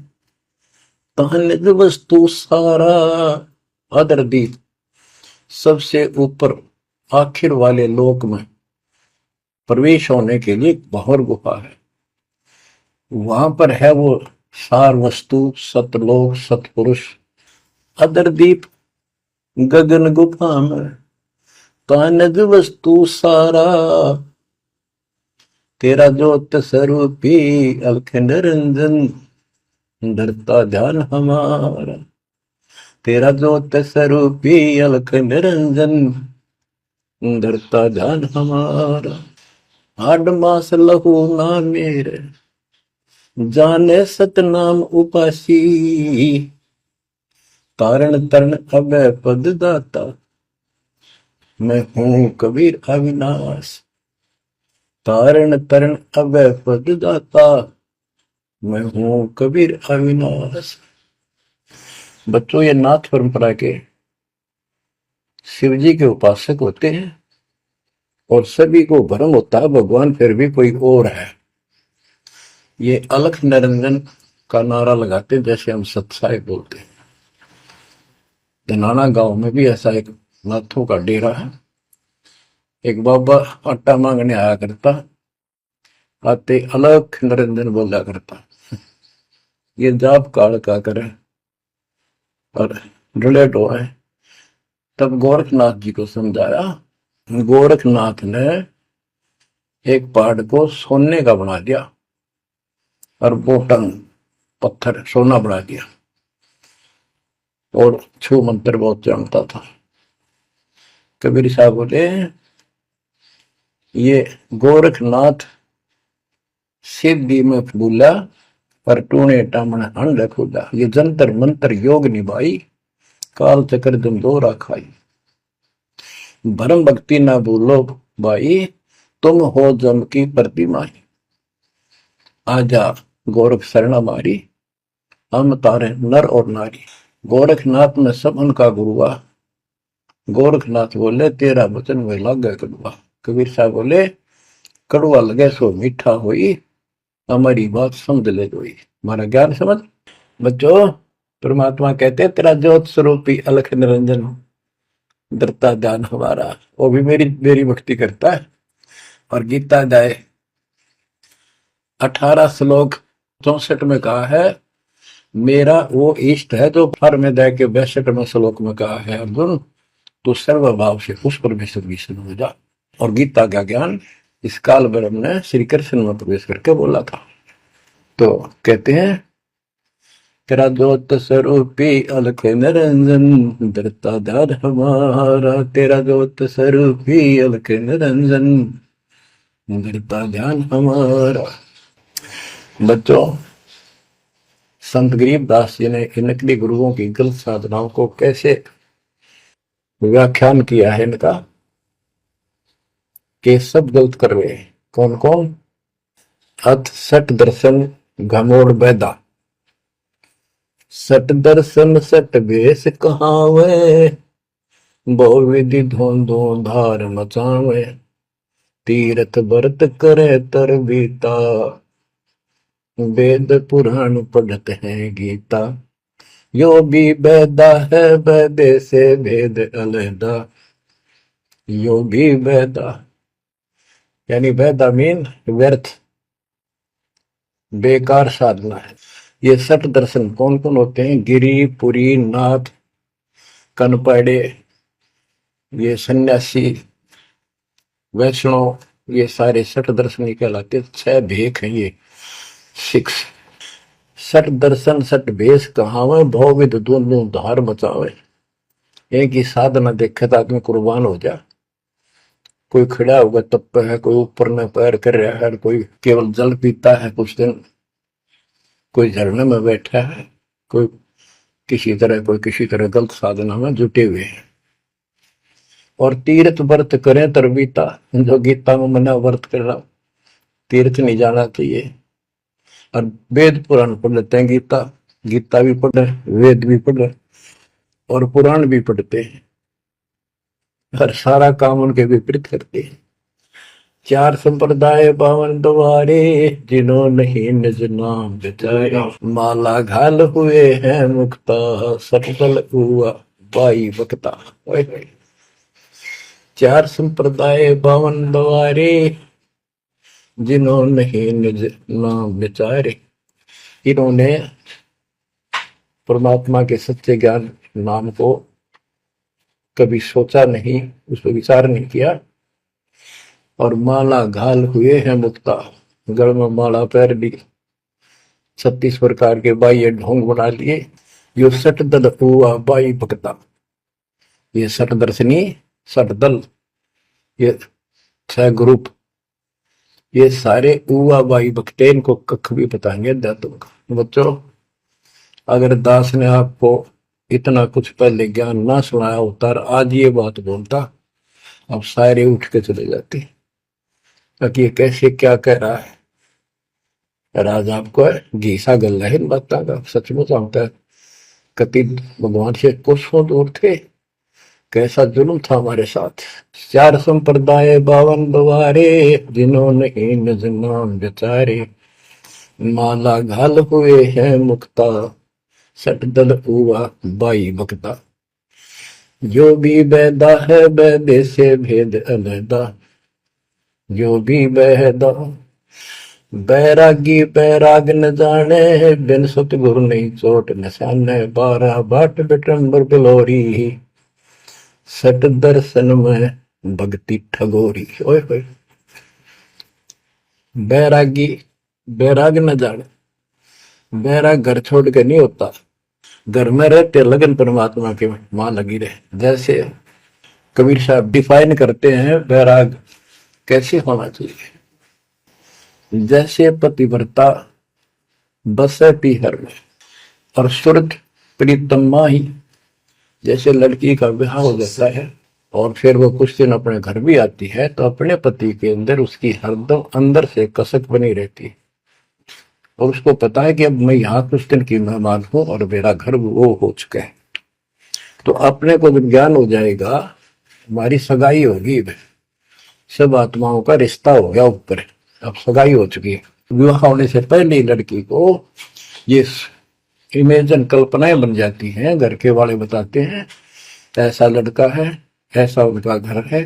Speaker 1: तहनिज वस्तु सारा। अदरदीप सबसे ऊपर आखिर वाले लोक में प्रवेश होने के लिए भंवर गुफा है। वहां पर है वो सार वस्तु, सतलोक, सतपुरुष। अदरदीप गगन गुफा में, तहनिज वस्तु सारा। तेरा ज्योत स्वरूपी अलख निरंजन, धरता ध्यान हमारा। तेरा ज्योत स्वरूपी अलख निरंजन, धरता ध्यान हमारा। हाड मास लहू ना मेरे, जाने सतनाम उपासी। तारण तरण अभय पद दाता, मैं हूं कबीर अविनाश। तारण तरण अभय पद दाता, मैं हूं कबीर अविनाश। बच्चों, ये नाथ परंपरा के शिव जी के उपासक होते हैं और सभी को भ्रम होता है भगवान फिर भी कोई और है। ये अलख निरंजन का नारा लगाते हैं, जैसे हम सत्साई बोलते हैं। धनाना गांव में भी ऐसा एक नाथों का डेरा है। एक बाबा आटा मांगने आया करता, आते अलख निरंजन बोला करता। ये जाप काल का करे और रिलेट हुआ है। तब गोरखनाथ जी को समझाया। गोरखनाथ ने एक पहाड़ को सोने का बना दिया और बोटन पत्थर सोना बना दिया, और छू मंत्र बहुत जानता था। कबीर साहब बोले, ये गोरखनाथ सिद्धि में फूला पर टूणे टामण अंड खुला। ये जंतर मंत्र योग निभाई, काल चक्र जम दोरा खाई। भरम भक्ति ना भूलो भाई, तुम हो जम की प्रतिमा। आजा गोरख शरण मारी, हम तारे नर और नारी। गोरखनाथ में सब उनका गुरुआ। गोरखनाथ बोले, तेरा वचन में लागे कड़ुआ। कबीर साहब बोले, कड़ुआ लगे सो मीठा होई, हमारी बात समझ ले जोई। हमारा ज्ञान समझ। बच्चों, परमात्मा कहते हैं, तेरा ज्योत स्वरूपी अलख निरंजन, धरता ध्यान हमारा। वो भी मेरी भक्ति करता है। और गीता अध्याय 18 श्लोक 64 में कहा है, मेरा वो इष्ट है जो फर में दे के 62वें श्लोक में कहा है, अर्जुन तो सर्वभाव से उस परमेश्वर की शरण हो जा। और गीता का ज्ञान इस काल ब्रह्म ने श्री कृष्ण में प्रवेश करके बोला था। तो कहते हैं तेरा ज्योत स्वरूपी अलख निरंजन धरता ध्यान हमारा, तेरा ज्योत स्वरूपी अलख निरंजन धरता ध्यान हमारा। बच्चों, संत गरीबदास जी ने इन नकली गुरुओं की गलत साधनाओं को कैसे व्याख्यान किया है इनका, कि सब गलत कर रहे हैं। कौन कौन? अथ सट दर्शन घमोड़ बैदा, सट दर्शन सट बेस कहावे, बहु विधि धोंधो धार मचावे, तीरथ व्रत करे तर बीता, वेद पुराण पढ़त है गीता, यो भी बैदा है बैदे से भेद अलहदा, यो भी बैदा यानी बैदा मीन व्यर्थ बेकार साधना है। ये सठ दर्शन कौन कौन होते हैं? गिरी, पुरी, नाथ, कनपड़े, ये सन्यासी, वैष्णव, ये सारे सठ दर्शन कहलाते। 6 भेख हैं ये, 6। सठ दर्शन सठ भेष कहावे, भौविध दोनों धार मचावे। एक ही साधना देखे तो आदमी कुर्बान हो जा। कोई खड़ा होगा तप है, कोई ऊपर में पैर कर रहा है, कोई केवल जल पीता है कुछ दिन, कोई झरने में बैठा है, कोई किसी तरह गलत साधना में जुटे हुए हैं। और तीर्थ व्रत करें तरबीता, जो गीता में मना व्रत कर रहा, तीर्थ नहीं जाना चाहिए। और वेद पुराण पढ़ लेते हैं, गीता भी पढ़ रहे, वेद भी पढ़ रहे और पुराण भी पढ़ते हैं, हर सारा काम उनके विपरीत करते हैं। 4 संप्रदाय पावन द्वारे, जिन्हों नहीं निज नाम बिचारे, माला घाल हुए हैं मुक्ता, सफल हुआ बाई बकता। 4 संप्रदाय पावन द्वारे, जिन्हों नहीं निज नाम बिचारे। इन्होंने परमात्मा के सच्चे ज्ञान नाम को कभी सोचा नहीं, उस पर विचार नहीं किया। और माला घाल हुए हैं मुक्ता, गल में माला पैर ली, 36 प्रकार के बाह्य ढोंग बना लिए। यो सठ दल हुआ बाई भक्ता, ये सठ दर्शनी, सठ दल, ये 6 ग्रुप, ये सारे उवा बाई भक्ते, इनको कख भी बताएंगे दातों का। बच्चों, अगर दास ने आपको इतना कुछ पहले ज्ञान ना सुनाया होता और आज ये बात बोलता, अब सारे उठ के चले जाते कि ये कैसे क्या कह रहा है। राज आपको घीसा गल है इन बातों का, सचमुच होता है। कति भगवान से कोसों दूर थे, कैसा जुल्म था हमारे साथ। 4 संप्रदाय 52 द्वारे, जिन्होंने निज नाम बिचारे, माला घाल हुए हैं मुक्ता, सठ दल हुआ बाई बकता, जो भी बैदा है बैदे से भेद अलहदा, जो भी बैदा। बैरागी बैराग न जाने, बिन सतगुरु नहीं चोट निशाने, 12 बाट बिटंबर बिलोरी, सठ दर्शन में भक्ति ठगोरी। ओए होए, बैरागी बैराग न जाने, बैराग घर छोड़ के नहीं होता, घर में रहते लगन परमात्मा के मां लगी रहे। जैसे कबीर साहब डिफाइन करते हैं बैराग कैसे होना चाहिए। जैसे पतिव्रता बसे पीहर में और सुरत प्रीतमा ही, जैसे लड़की का विवाह हो जाता है और फिर वो कुछ दिन अपने घर भी आती है, तो अपने पति के अंदर उसकी हरदम अंदर से कसक बनी रहती है और उसको पता है कि अब मैं यहाँ कुछ दिन की मेहमान हूं और मेरा घर वो हो चुका है। तो अपने को जब ज्ञान हो जाएगा, हमारी सगाई होगी, सब आत्माओं का रिश्ता हो गया ऊपर, अब सगाई हो चुकी है। विवाह होने से पहले ही लड़की को ये इमेजन कल्पनाएं बन जाती हैं। घर के वाले बताते हैं ऐसा लड़का है, ऐसा उनका घर है,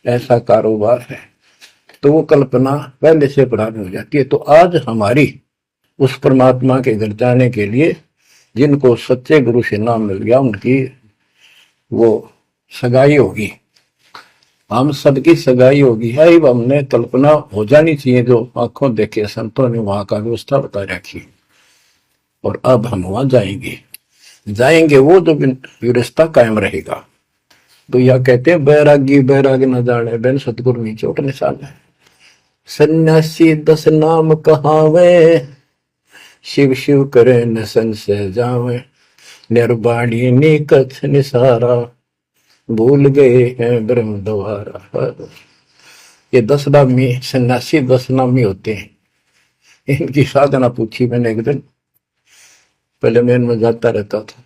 Speaker 1: ऐसा कारोबार है, तो वो कल्पना पहले से पुरानी हो जाती है। तो आज हमारी उस परमात्मा के घर जाने के लिए जिनको सच्चे गुरु से नाम मिल गया, उनकी वो सगाई होगी, हम सबकी सगाई होगी है। हमने कल्पना हो जानी चाहिए, जो आंखों देखे संतों ने वहां का व्यवस्था बता रखी। और अब हम वहां जाएंगे, जाएंगे वो जो रिश्ता कायम रहेगा। तो यह कहते हैं बैरागी बैराग न जाने बिन सतगुरु नी चोट निशान है। सन्यासी 10 नाम कहावे, शिव शिव करे न संशय जावे। निर्वाणी नी कछ निसारा, भूल गए हैं ब्रह्म द्वारा। ये 10 नामी सन्यासी 10 नामी होते हैं। इनकी साधना पूछी मैंने एक दिन, पहले मैं इनमें जाता रहता था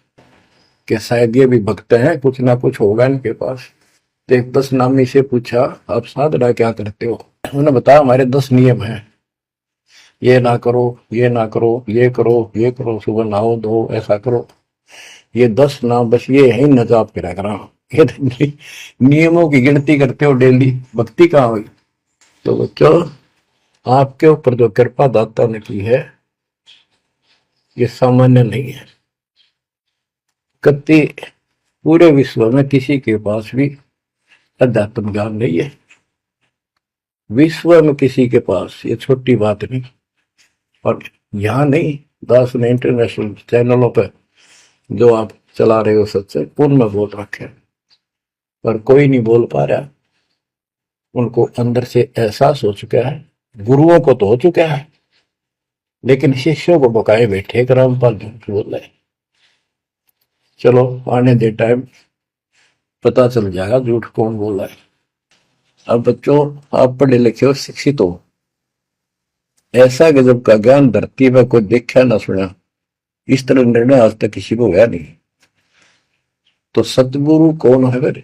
Speaker 1: कि शायद ये भी भक्त हैं, कुछ ना कुछ होगा इनके पास। तो एक 10 नामी से पूछा, आप साधना क्या करते हो? उन्होंने बताया हमारे 10 नियम हैं, ये ना करो, ये ना करो, ये करो, ये करो, सुबह नहाओ धो, ऐसा करो। ये 10 नाम बस ये है न जाप करा करा। ये नियमों की गिनती करते हो डेली, भक्ति कहाँ हुई? तो बच्चों, आपके ऊपर जो कृपा दाता ने की है ये सामान्य नहीं है। कति पूरे विश्व में किसी के पास भी अध्यात्म ज्ञान नहीं है। विश्व में किसी के पास, ये छोटी बात नहीं। और यहाँ नहीं, दास ने इंटरनेशनल चैनलों पर जो आप चला रहे हो सच्चे पूर्ण में बोल रखे, पर कोई नहीं बोल पा रहा। उनको अंदर से एहसास हो चुका है, गुरुओं को तो हो चुका है, लेकिन शिष्यों को बकाए बैठे रामपाल झूठ बोल रहे। चलो आने दे टाइम, पता चल जाएगा झूठ कौन बोल रहा है। अब बच्चों, आप पढ़े लिखे हो, शिक्षित हो, ऐसा गजब का ज्ञान धरती में कोई देखा ना सुना, इस तरह निर्णय आज तक किसी को हुआ नहीं। तो सतगुरु कौन है फिर?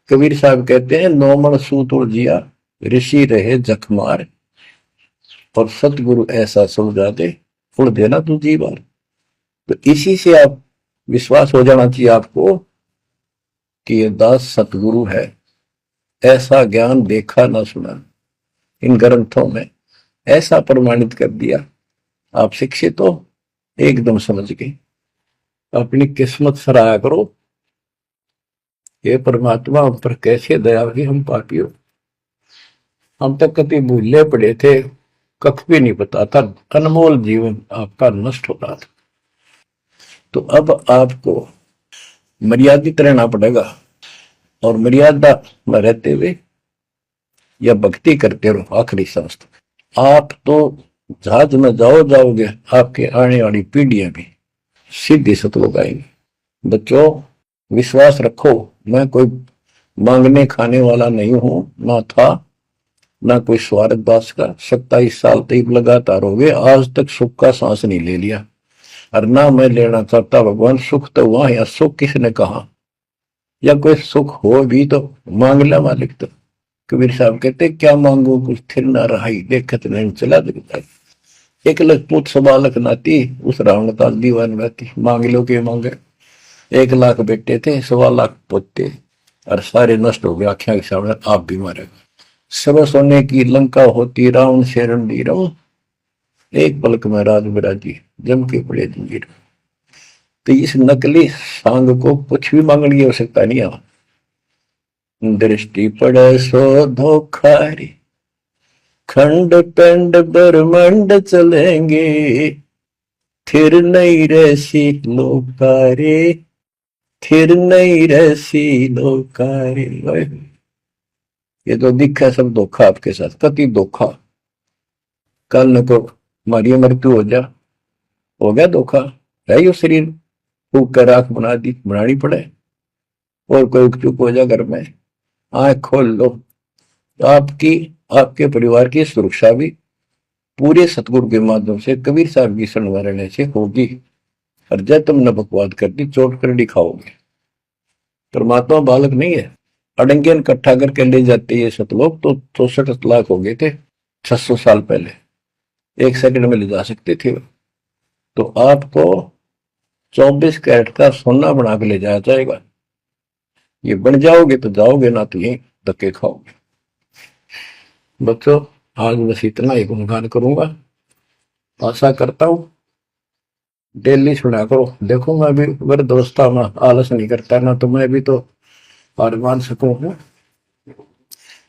Speaker 1: कबीर साहब कहते हैं, नौमन सूत जिया ऋषि रहे जखमार, और सतगुरु ऐसा समझा दे उड़ देना तू जी बार। तो इसी से आप विश्वास हो जाना चाहिए आपको कि ये दास सतगुरु है। ऐसा ज्ञान देखा ना सुना, इन ग्रंथों में ऐसा प्रमाणित कर दिया। आप शिक्षित हो, एकदम समझ गए। अपनी किस्मत सराहा करो, ये परमात्मा हम पर कैसे दया की, हम पापी हो। हम तक कभी भूले पड़े थे, कख भी नहीं पता था, अनमोल जीवन आपका नष्ट हो रहा था। तो अब आपको मर्यादित रहना पड़ेगा, और मर्यादा में रहते हुए या भक्ति करते रहो आखिरी सांस तक। आप तो जहाज में जाओगे, आपके आने वाली पीढ़ियां भी सीधी सतलोक आएंगी। बच्चों, विश्वास रखो, मैं कोई मांगने खाने वाला नहीं हूं, ना था, ना कोई स्वार्थ दास का। 27 साल तक लगातार हो गए, आज तक सुख का सांस नहीं ले लिया, और ना मैं लेना चाहता। भगवान सुख तो वहां है, सुख किसने कहा? या कोई सुख हो भी तो मांग ला मालिक। तो कबीर साहब कहते, क्या मांगो कुछ थिर ना रहाई, देखत नहीं चला दिखता। एक लख पूत सवा लख नाती, उस रावण का दीवान रहती। मांग लो के मांगे, 1 लाख बेटे थे, 1.25 लाख पोते, और सारे नष्ट हो गए आख्या के सामने, आप भी मारे। सब सोने की लंका होती, रावण से रणधीर, एक पलक में राज बिराजी, जम के पड़े जंजीर। तो इस नकली सांग को कुछ भी मांगने की आवश्यकता नहीं है। दृष्टि पड़े सो धोखारी, खंड पिंड ब्रह्मंड चलेंगे, थिर नहीं रहसी लोकारे, थिर नहीं रहसी लोकारे। ये तो दिखा सब धोखा आपके साथ, कति धोखा। कल न को हमारी मृत्यु हो गया धोखा, है यो शरीर फूक कर आंख बना दी, बनानी पड़े, और कोई चुप हो जा घर में, आंख खोल लो। आपकी, आपके परिवार की सुरक्षा भी पूरे सतगुरु के माध्यम से, कबीर साहब की शरण रहने से होगी। और जब तुमने बकवाद कर दी, चोट कर दिखाओगे। परमात्मा बालक नहीं है। अड़ंगियन इकट्ठा करके ले जाते ये सतलोक, तो 64 लाख हो गए थे 600 साल पहले, 1 सेकंड में ले जा सकते थे। तो आपको 24 कैरेट का सोना बना के ले जाया जाएगा। ये बन जाओगे तो जाओगे, ना तो यही धक्के खाओगे। बच्चों, आज बस इतना ही गुणगान करूंगा। आशा करता हूं डेली सुना करो। देखो मैं भी वृद्धावस्था में आलस नहीं करता ना, तो मैं भी तो हार मान सकूं हूँ।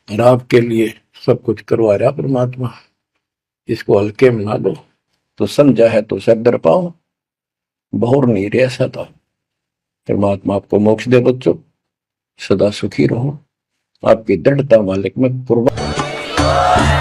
Speaker 1: और आपके लिए सब कुछ करवा रहा परमात्मा, इसको हल्के में ना लो। तो समझा है तो सर दर पाओ, बहुर नहीं रह सकता। परमात्मा आपको मोक्ष दे बच्चों, सदा सुखी रहो। आपकी दृढ़ता मालिक में कुर्बान।